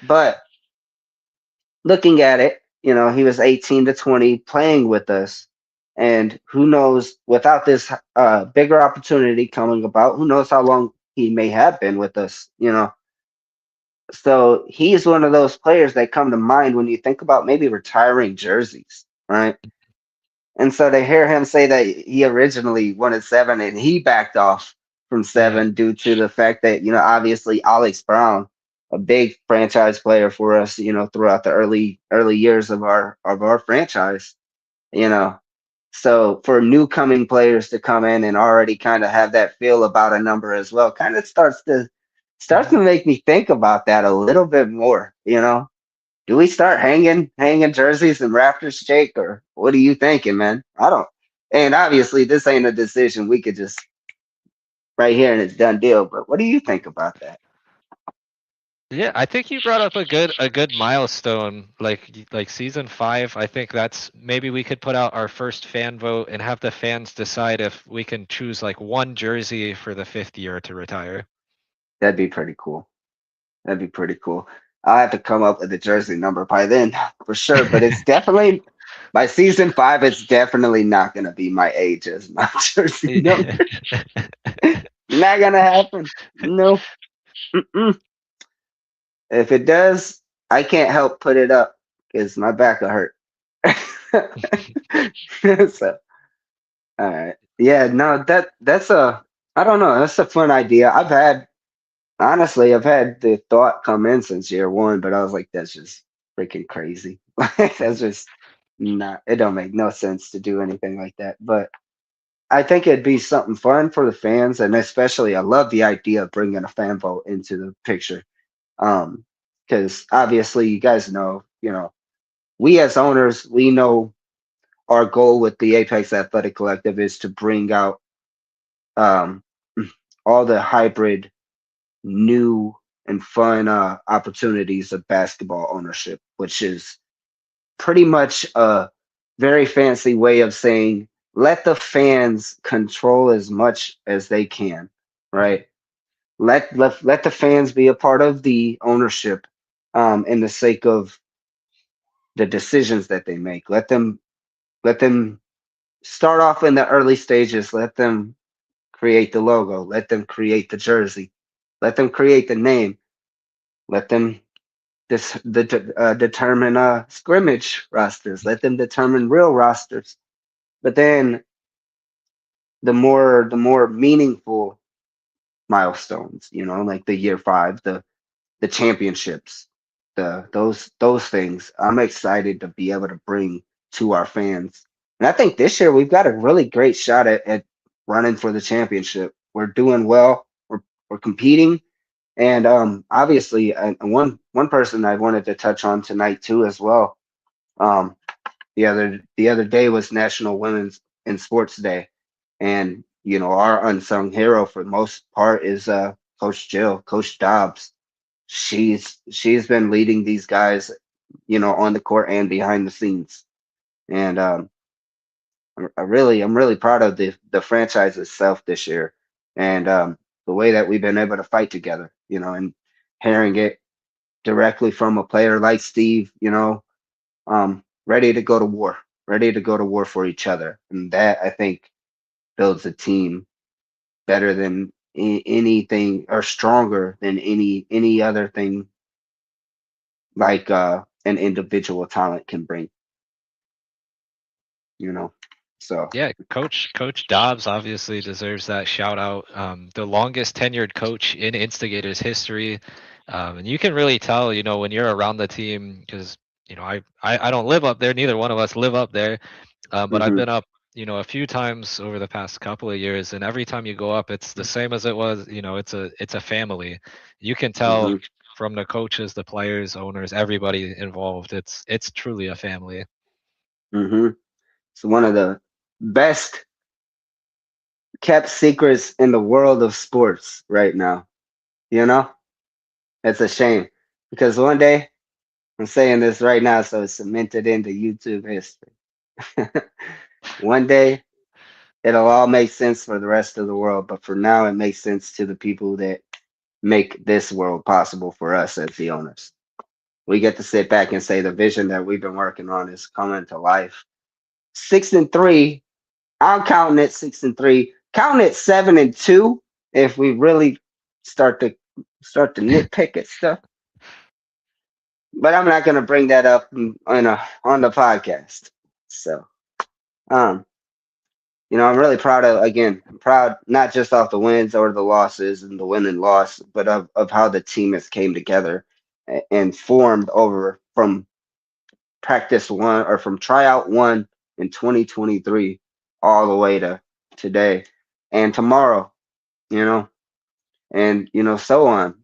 But looking at it, he was 18 to 20 playing with us, And who knows, without this bigger opportunity coming about, who knows how long he may have been with us, you know. So he's one of those players that come to mind when you think about maybe retiring jerseys, right? And so to hear him say that he originally wanted seven and he backed off from Yeah. seven due to the fact that, you know, obviously Alex Brown, a big franchise player for us, you know, throughout the early years of our franchise, you know. So for new coming players to come in and already kind of have that feel about a number as well, kind of starts to Mhm. make me think about that a little bit more, you know. Do we start hanging jerseys and rafters, Jake, or what are you thinking, man? I don't. And obviously, this ain't a decision we could just right here and it's done deal. But what do you think about that? Yeah, I think you brought up a good milestone, like season 5. I think that's maybe we could put out our first fan vote and have the fans decide if we can choose like one jersey for the 5th year to retire. That'd be pretty cool. That'd be pretty cool. I'll have to come up with a jersey number by then for sure. But it's definitely by season 5. It's definitely not gonna be my age as my jersey number. Not gonna happen. No. Mm-mm. If it does, I can't help put it up because my back will hurt. So, all right. Yeah, no, that's a I don't know, that's a fun idea. I've had the thought come in since year one, but I was like, that's just freaking crazy. That's just not it don't make no sense to do anything like that. But I think it'd be something fun for the fans, and especially I love the idea of bringing a fan vote into the picture. Um, because obviously you guys know, you know, we as owners, we know our goal with the Apex Athletic Collective is to bring out um, all the hybrid, new, and fun opportunities of basketball ownership, which is pretty much a very fancy way of saying let the fans control as much as they can, right? Let the fans be a part of the ownership in the sake of the decisions that they make. Let them start off in the early stages. Let them create the logo. Let them create the jersey. Let them create the name. Let them determine scrimmage rosters. Let them determine real rosters. But then the more meaningful milestones, you know, like the year 5, the championships, those things. I'm excited to be able to bring to our fans. And I think this year we've got a really great shot at running for the championship. We're doing well. We're competing, and obviously, one person I wanted to touch on tonight too as well. Um, the other day was National Women's in Sports Day, and you know our unsung hero for the most part is Coach Dobbs. She's been leading these guys, you know, on the court and behind the scenes, and I'm really proud of the franchise itself this year, and the way that we've been able to fight together, you know, and hearing it directly from a player like Steve, you know, ready to go to war, ready to go to war for each other, and that I think builds a team better than anything or stronger than any other thing like an individual talent can bring, you know. So Yeah, Coach Dobbs obviously deserves that shout out. The longest tenured coach in Instigators history, and you can really tell, you know, when you're around the team because you know I don't live up there. Neither one of us live up there, but I've hmm been up, you know, a few times over the past couple of years, and every time you go up, it's the same as it was. You know, it's a family. You can tell hmm from the coaches, the players, owners, everybody involved. It's truly a family. hmm it's one of the best kept secrets in the world of sports right now, you know. It's a shame because one day I'm saying this right now so it's cemented into YouTube history. One day it'll all make sense for the rest of the world, but for now it makes sense to the people that make this world possible for us as the owners. We get to sit back and say the vision that we've been working on is coming to life. 6-3 I'm counting it 6-3. Counting it 7-2 if we really start to nitpick at stuff. But I'm not gonna bring that up on the podcast. So um, I'm really proud I'm proud not just off the wins or the losses and the win and loss, but of how the team has came together and formed over from practice one or from tryout one in 2023 all the way to today and tomorrow, you know, and so on.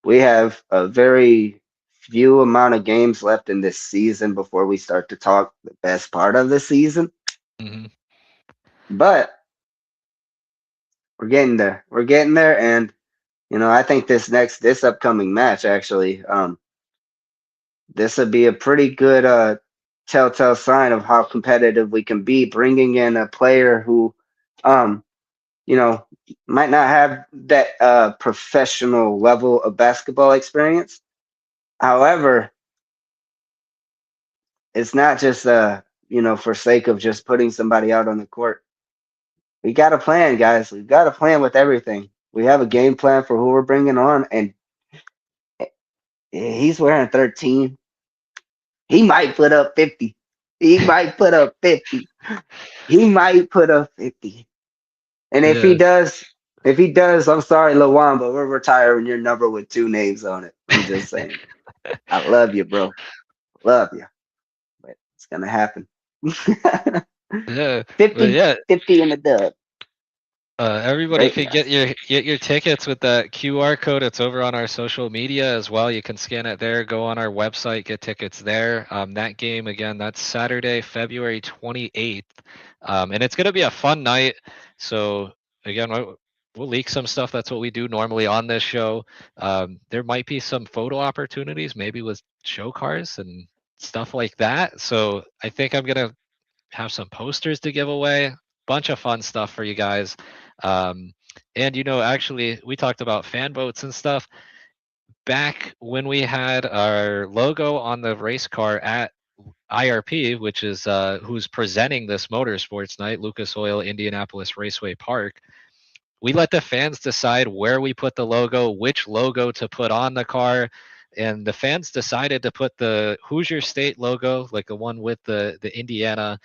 We have a very few amount of games left in this season before we start to talk the best part of the season. Hmm. But we're getting there. We're getting there, and I think this upcoming match actually, this would be a pretty good telltale sign of how competitive we can be. Bringing in a player who, um, you know, might not have that professional level of basketball experience. However, it's not just for sake of just putting somebody out on the court. We got a plan, guys. We've got a plan with everything. We have a game plan for who we're bringing on, and he's wearing 13. He might put up 50. He might put up 50. He might put up 50. And Yeah. if he does, I'm sorry, Lawan, but we're retiring your number with 2 names on it. I'm just saying. I love you, bro. Love you. But it's gonna happen. Yeah. But 50, yeah, 50 in the dub. everybody Right, could guys. get your tickets with that QR code. It's over on our social media as well. You can scan it there. Go on our website, get tickets there. That game again, that's Saturday, February 28th, and it's gonna be a fun night. So again, we'll leak some stuff. That's what we do normally on this show. There might be some photo opportunities, maybe with show cars and stuff like that. So I think I'm gonna have some posters to give away. Bunch of fun stuff for you guys. Um, and actually, we talked about fan votes and stuff. Back when we had our logo on the race car at IRP, which is who's presenting this motorsports night, Lucas Oil Indianapolis Raceway Park, we let the fans decide where we put the logo, which logo to put on the car. And the fans decided to put the Hoosier State logo, like the one with the Indiana,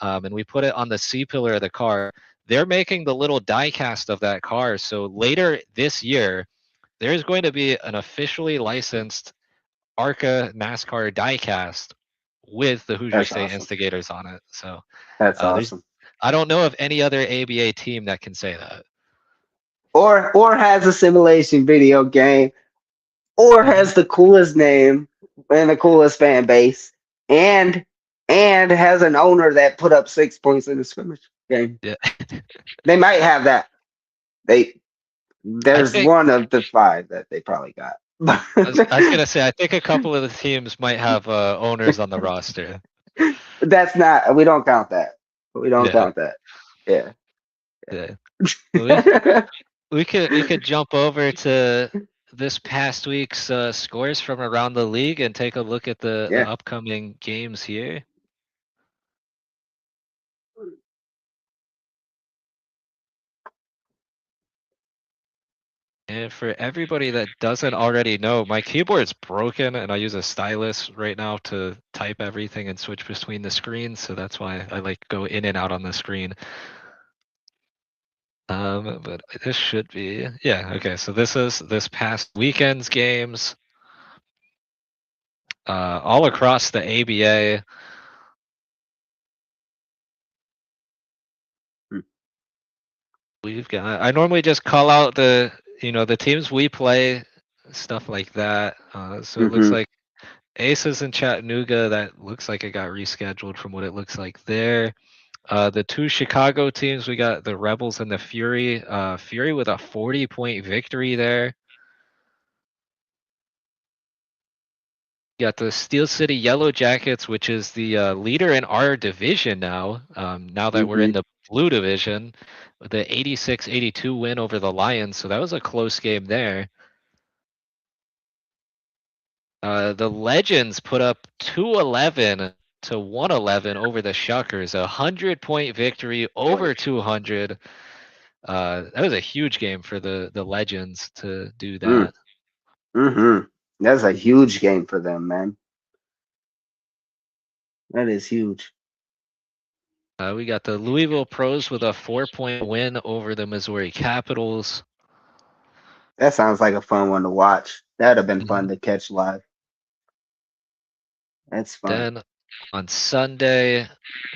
and we put it on the C pillar of the car. They're making the little die cast of that car. So later this year, there's going to be an officially licensed ARCA NASCAR diecast with the Hoosier That's State awesome. Instigators on it. So That's there's, awesome. I don't know of any other ABA team that can say that. Or has a simulation video game, or Mhm. has the coolest name and the coolest fan base, and has an owner that put up 6 points in the scrimmage game. Yeah, They might have that. They I There's think one of the 5 that they probably got. I was gonna say I think a couple of the teams might have owners on the roster. That's not. We don't count that. We don't Yeah, count that. Yeah. yeah. We could jump over to this past week's scores from around the league and take a look at the Yeah. upcoming games here. And for everybody that doesn't already know, my keyboard's broken and I use a stylus right now to type everything and switch between the screens. So that's why I like go in and out on the screen. But this should be, yeah, okay. So this is this past weekend's games, all across the ABA. We've got, I normally just call out the teams we play, stuff like that. So it looks Mm-hmm. like Aces in Chattanooga, that looks like it got rescheduled from what it looks like there. The 2 Chicago teams, we got the Rebels and the Fury. Fury with a 40-point victory there. Got the Steel City Yellow Jackets, which is the leader in our division now. Now that we're in Mm-hmm. the blue division, with the 86-82 win over the Lions. So that was a close game there. The Legends put up 211 to 111 over the Shuckers. 100-point victory over 200. That was a huge game for the Legends to do Mm, that. mm-hmm. That's a huge game for them, man. That is huge. We got the Louisville Pros with a 4-point win over the Missouri Capitals. That sounds like a fun one to watch. That'd have been fun Mhm. to catch live. That's fun. Then on Sunday,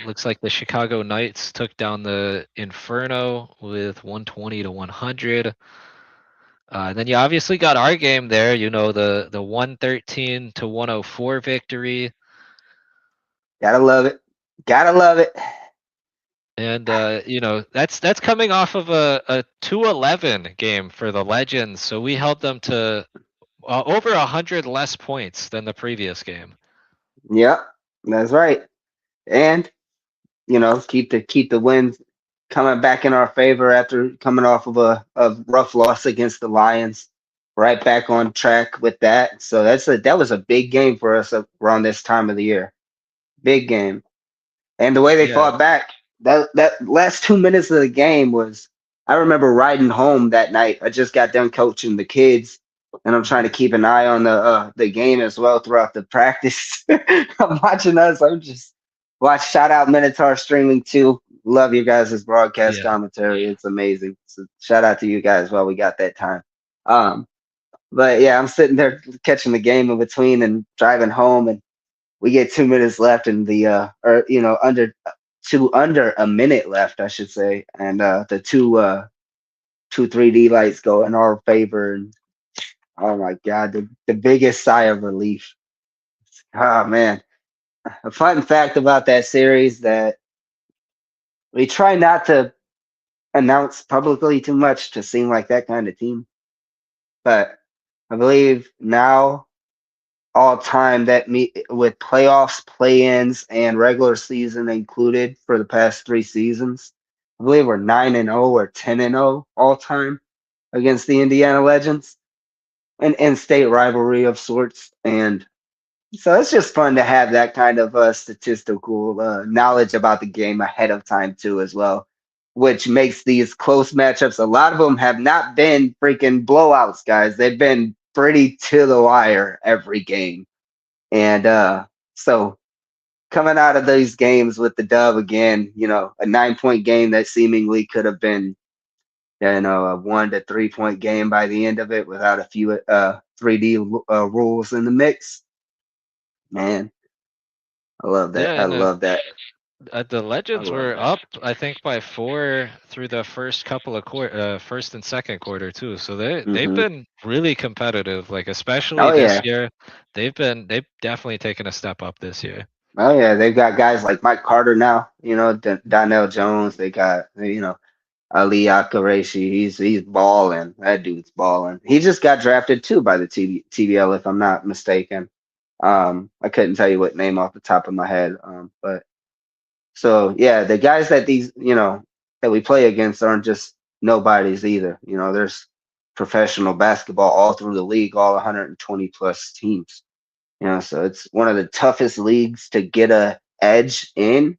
looks like the Chicago Knights took down the Inferno with 120 to 100. Then you obviously got our game there, the 113 to 104 victory. Gotta love it. Gotta love it. And that's coming off of a 211 game for the Legends. So we held them to over 100 less points than the previous game. Yep, that's right. And keep the wins coming back in our favor after coming off of a rough loss against the Lions. Right back on track with that. So that was a big game for us around this time of the year. Big game. And the way they Yeah. fought back, that last 2 minutes of the game was, I remember riding home that night. I just got done coaching the kids, and I'm trying to keep an eye on the game as well throughout the practice. I'm watching us. I'm just watch shout out Minotaur streaming too. Love you guys' broadcast Yeah. commentary. It's amazing. So shout out to you guys while we got that time. Um, but yeah, I'm sitting there catching the game in between and driving home, and we get 2 minutes left in the or under a minute left, I should say, and the two 3D lights go in our favor, and oh my god, the biggest sigh of relief. Oh man, a fun fact about that series that we try not to announce publicly too much to seem like that kind of team, but I believe now all time that me with playoffs, play-ins, and regular season included for the past 3 seasons. I believe we're 9-0 or 10-0 all time against the Indiana Legends, an in-state rivalry of sorts. And so it's just fun to have that kind of statistical knowledge about the game ahead of time too, as well, which makes these close matchups. A lot of them have not been freaking blowouts, guys. They've been pretty to the wire every game. And so coming out of these games with the dub again, a 9-point game that seemingly could have been, a 1 to 3 point game by the end of it without a few 3D rules in the mix. Man, I love that. Yeah, I and love that. the I Legends love were that. up, I think, by 4 through the first couple of first and second quarter too. So they've Hmm. been really competitive, like especially Oh this yeah. year. They've definitely taken a step up this year. Oh yeah. They've got guys like Mike Carter now. Donnell Jones. They got Ali Akareshi, he's balling. That dude's balling. He just got drafted too by the TBL, if I'm not mistaken. I couldn't tell you what name off the top of my head. But so yeah, the guys that we play against aren't just nobodies either. There's professional basketball all through the league, all 120 plus teams. So it's one of the toughest leagues to get a edge in,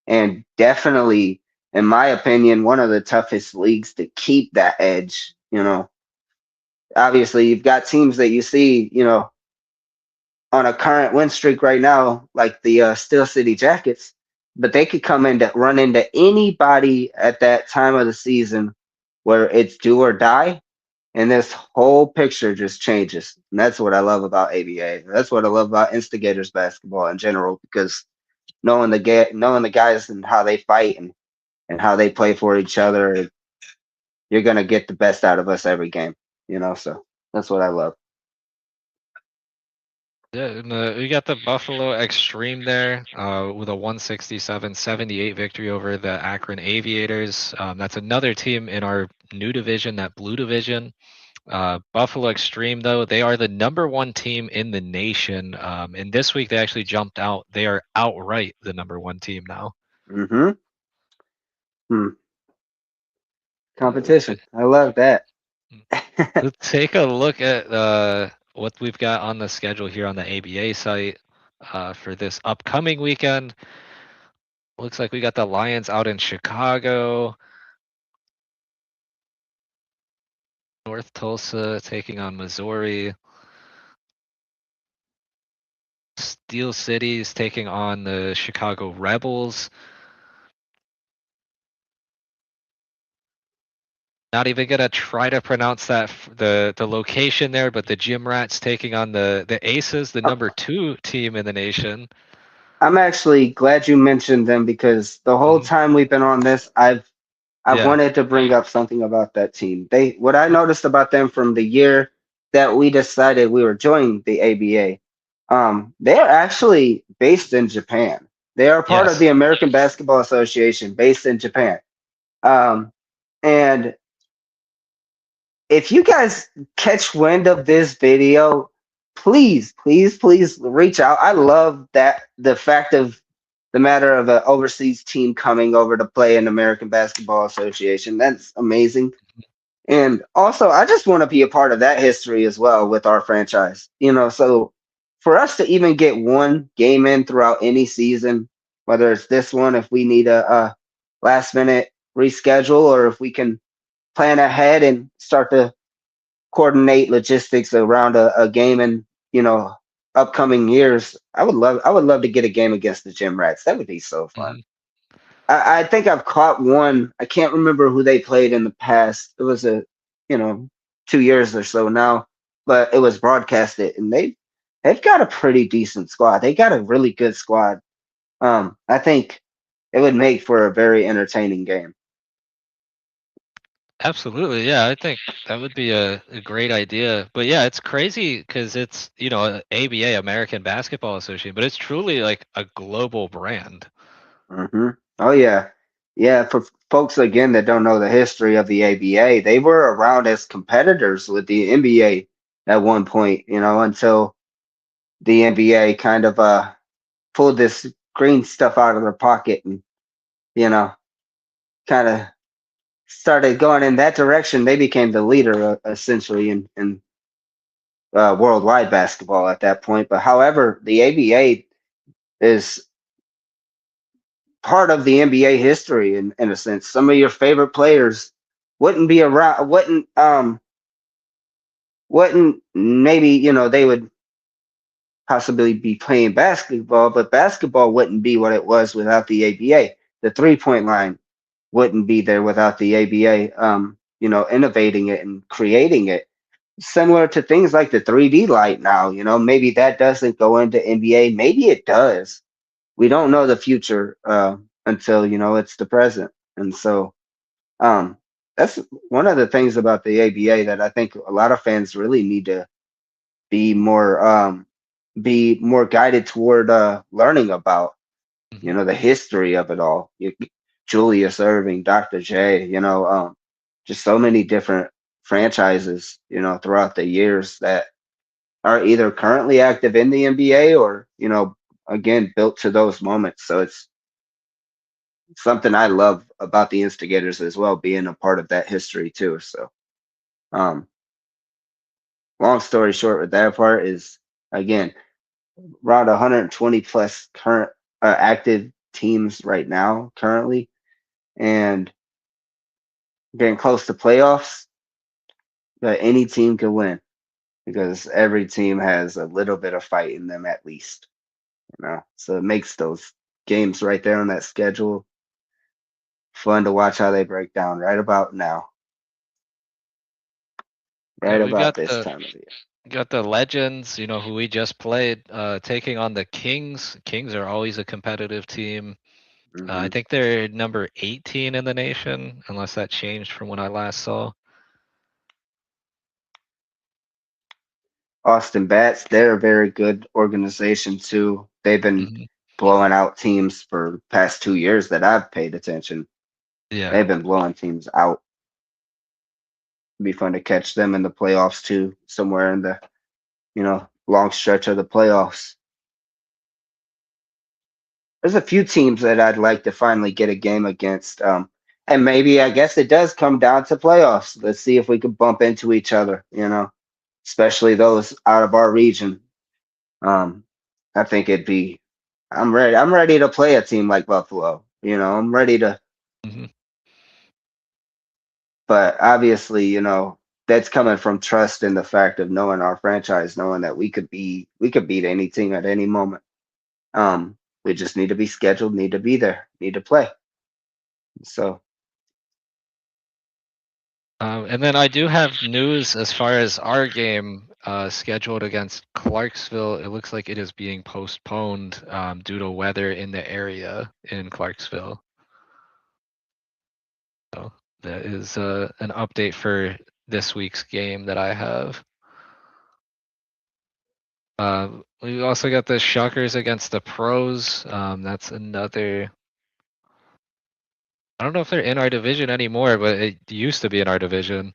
and definitely, in my opinion, one of the toughest leagues to keep that edge. Obviously, you've got teams that you see, on a current win streak right now, like the Steel City Jackets, but they could come in to run into anybody at that time of the season where it's do or die, and this whole picture just changes. And that's what I love about ABA. That's what I love about Instigators basketball in general, because knowing the guys and how they fight and how they play for each other, you're gonna get the best out of us every game. So that's what I love. Yeah, and we got the Buffalo Extreme there with a 167-78 victory over the Akron Aviators. That's another team in our new division, that blue division. Buffalo Extreme, though, they are the #1 team in the nation. And this week they actually jumped out. They are outright the #1 team now. Mm-hmm. Hmm. Let's, Competition. I love that. let's take a look at what we've got on the schedule here on the ABA site. for this upcoming weekend. Looks like we got the Lions out in Chicago. North Tulsa taking on Missouri. Steel City's taking on the Chicago Rebels. Not even gonna try to pronounce that the location there, but the Gym Rats taking on the Aces, the number 2 team in the nation. I'm actually glad you mentioned them because the whole Mhm. time we've been on this, I've Yeah. wanted to bring up something about that team. What I noticed about them from the year that we decided we were joining the ABA, they're actually based in Japan. They are part of the Yes. American Basketball Association, based in Japan. Um, and if you guys catch wind of this video, please, please, please reach out. I love that the fact of the matter of an overseas team coming over to play in American Basketball Association. That's amazing. And also, I just want to be a part of that history as well with our franchise. So for us to even get one game in throughout any season, whether it's this one, if we need a last minute reschedule, or if we can plan ahead and start to coordinate logistics around a game in upcoming years, I would love to get a game against the Gym Rats. That would be so fun. Mhm. I think I've caught one. I can't remember who they played in the past. It was you know, 2 years or so now, but it was broadcasted, and they've got a pretty decent squad. They got a really good squad. I think it would make for a very entertaining game. Absolutely. Yeah, I think that would be a great idea. But yeah, it's crazy because it's, ABA, American Basketball Association, but it's truly like a global brand. Oh yeah, yeah. For folks again that don't know the history of the ABA, they were around as competitors with the NBA at one point. Until the NBA kind of pulled this green stuff out of their pocket and you know kind of started going in that direction. They became the leader essentially in worldwide basketball at that point. But however, the ABA is part of the NBA history in a sense. Some of your favorite players wouldn't be around, wouldn't maybe they would possibly be playing basketball, but basketball wouldn't be what it was without the ABA. The 3-point line wouldn't be there without the ABA. Innovating it and creating it. Similar to things like the 3D light now. Maybe that doesn't go into NBA. Maybe it does. We don't know the future until it's the present. And so um, that's one of the things about the ABA that I think a lot of fans really need to be more um, be more guided toward learning about. Hmm. The history of it all. Julius Irving, Dr. J. Just so many different franchises. Throughout the years that are either currently active in the NBA or again built to those moments. So it's something I love about the instigators as well, being a part of that history too. So, um, long story short, with that part is again around 120 plus current active teams right now currently, and getting close to playoffs that any team can win because every team has a little bit of fight in them at least. So it makes those games right there on that schedule fun to watch how they break down right about now, Yeah, right we've about got this the time of year. got the legends, who we just played, taking on the Kings. Kings are always a competitive team. I hmm think they're number 18 in the nation, unless that changed from when I last saw. Austin Bats, they're a very good organization too. They've been Hmm. blowing out teams for the past 2 years that I've paid attention. Yeah. They've been blowing teams out. It'd be fun to catch them in the playoffs too, somewhere in the long stretch of the playoffs. There's a few teams that I'd like to finally get a game against. And maybe I guess it does come down to playoffs. Let's see if we could bump into each other, especially those out of our region. Um, I think it'd be. I'm ready. I'm ready to play a team like Buffalo. I'm ready to. Mhm. But obviously, that's coming from trust in the fact of knowing our franchise, knowing that we could beat any team at any moment. We just need to be scheduled, need to be there, need to play. So And then I do have news as far as our game scheduled against Clarksville. It looks like it is being postponed due to weather in the area in Clarksville. So that is an update for this week's game that I have. We also got the Shockers against the Pros. That's another. I don't know if they're in our division anymore, but it used to be in our division.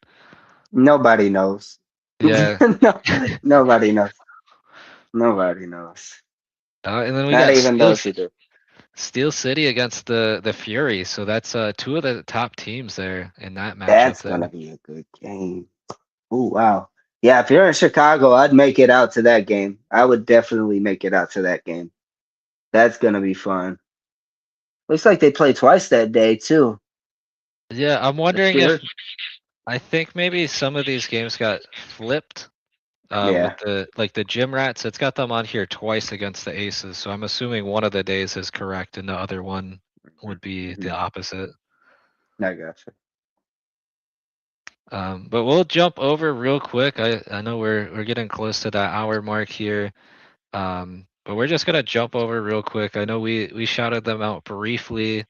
nobody knows. Yeah. No, nobody knows. Nobody knows. And then we Not got even those who do. Steel City against the Fury. So that's two of the top teams there in that matchup That's there. gonna be a good game. Oh wow. Yeah, if you're in Chicago, I'd make it out to that game. I would definitely make it out to that game. That's gonna be fun. Looks like they play twice that day too. Yeah, I'm That's wondering if weird. I think maybe some of these games got flipped with Yeah. the Gym Rats. It's got them on here twice against the Aces. So I'm assuming one of the days is correct and the other one would be the Mhm. opposite. I gotcha. But we'll jump over real quick. I know we're getting close to that hour mark here. But we're just gonna jump over real quick. I know we shouted them out briefly,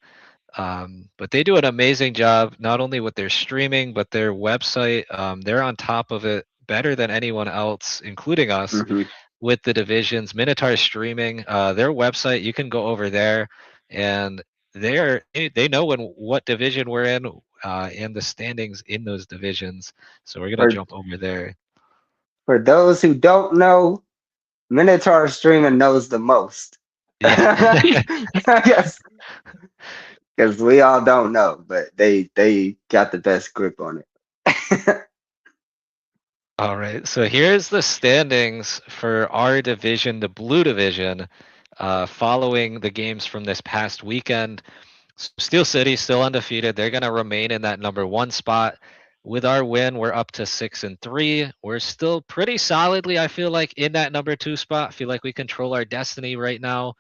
but they do an amazing job not only with their streaming but their website. They're on top of it better than anyone else, including us, Hmm. with the divisions. Minotaur streaming, their website. You can go over there, and they know what division we're in, and the standings in those divisions. So we're gonna For jump over there. for those who don't know, Minotaur streaming knows the most. Yeah. I guess because we all don't know, but they got the best grip on it. All right, so here's the standings for our division, the Blue Division, following the games from this past weekend. Steel City still undefeated. They're going to remain in that number one spot. With our win, we're up to 6-3. We're still pretty solidly, I feel like, in that number two spot. I feel like we control our destiny right now.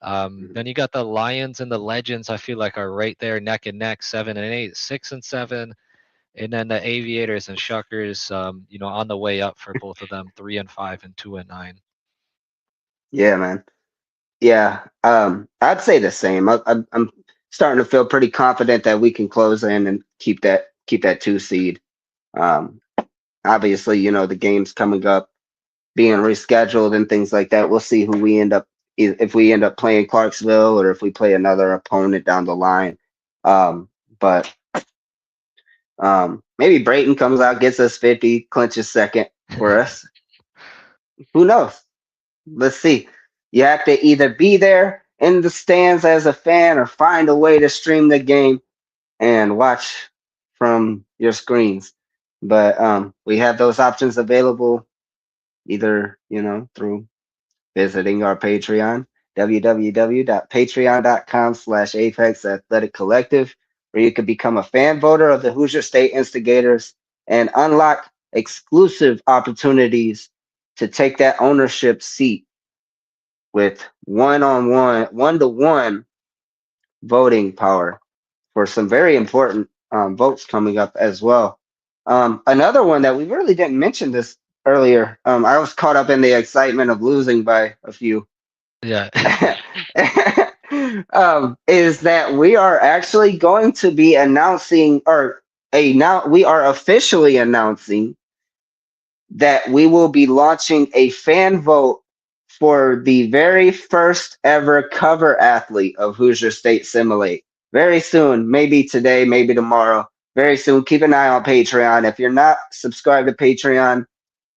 Then you got the Lions and the Legends. I feel like are right there, neck and neck, 7-8, 6-7. And then the Aviators and Shuckers, on the way up for both of them, 3-5 and 2-9. Yeah, man. Yeah, I'd say the same. I'm starting to feel pretty confident that we can close in and keep that 2 seed. Um, Obviously, the games coming up, being rescheduled and things like that. We'll see who we end up if we end up playing Clarksville or if we play another opponent down the line. But maybe Brayton comes out, gets us 50, clinches second for us. Who knows? Let's see. You have to either be there in the stands as a fan or find a way to stream the game and watch from your screens. But we have those options available either, through visiting our Patreon, www.patreon.com/Apex Athletic Collective, where you can become a fan voter of the Hoosier State Instigators and unlock exclusive opportunities to take that ownership seat with one-to-one voting power for some very important votes coming up as well. Another one that we really didn't mention this earlier. I was caught up in the excitement of losing by a few. Yeah. Is that we are actually going to be announcing, or now we are officially announcing that we will be launching a fan vote for the very first ever cover athlete of Hoosier State Simulate. Very soon, maybe today, maybe tomorrow. Very soon. Keep an eye on Patreon. If you're not subscribed to Patreon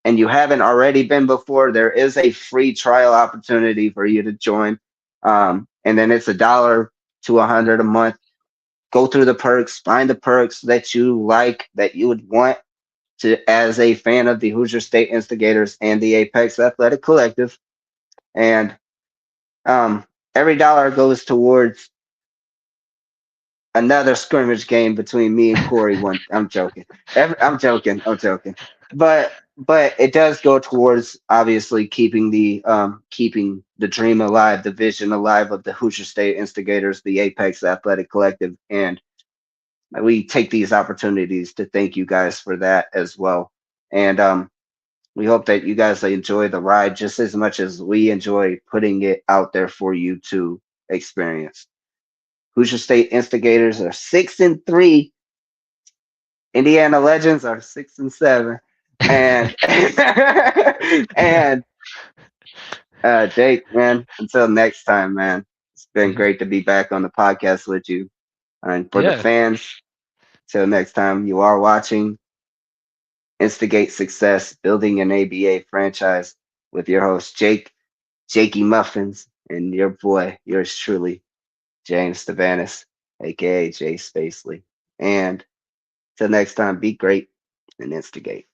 and you haven't already been before, there is a free trial opportunity for you to join. And then it's $1 to 100 a month. Go through the perks, find the perks that you like, that you would want to as a fan of the Hoosier State Instigators and the Apex Athletic Collective. And Um, every dollar goes towards another scrimmage game between me and Corey. One, I'm joking. I'm joking. I'm joking. But it does go towards obviously keeping the dream alive, the vision alive of the Hoosier State Instigators, the Apex Athletic Collective, and we take these opportunities to thank you guys for that as well. And we hope that you guys enjoy the ride just as much as we enjoy putting it out there for you to experience. Hoosier State Instigators are 6-3. Indiana Legends are 6-7. And and Jake, man, until next time, man. It's been Mhm. great to be back on the podcast with you. And for the Yeah. fans, till next time, you are watching Instigate Success, Building an ABA Franchise with your host, Jakey Muffins, and your boy, yours truly, James Stavanis, aka Jay Spacely. And till next time, be great and instigate.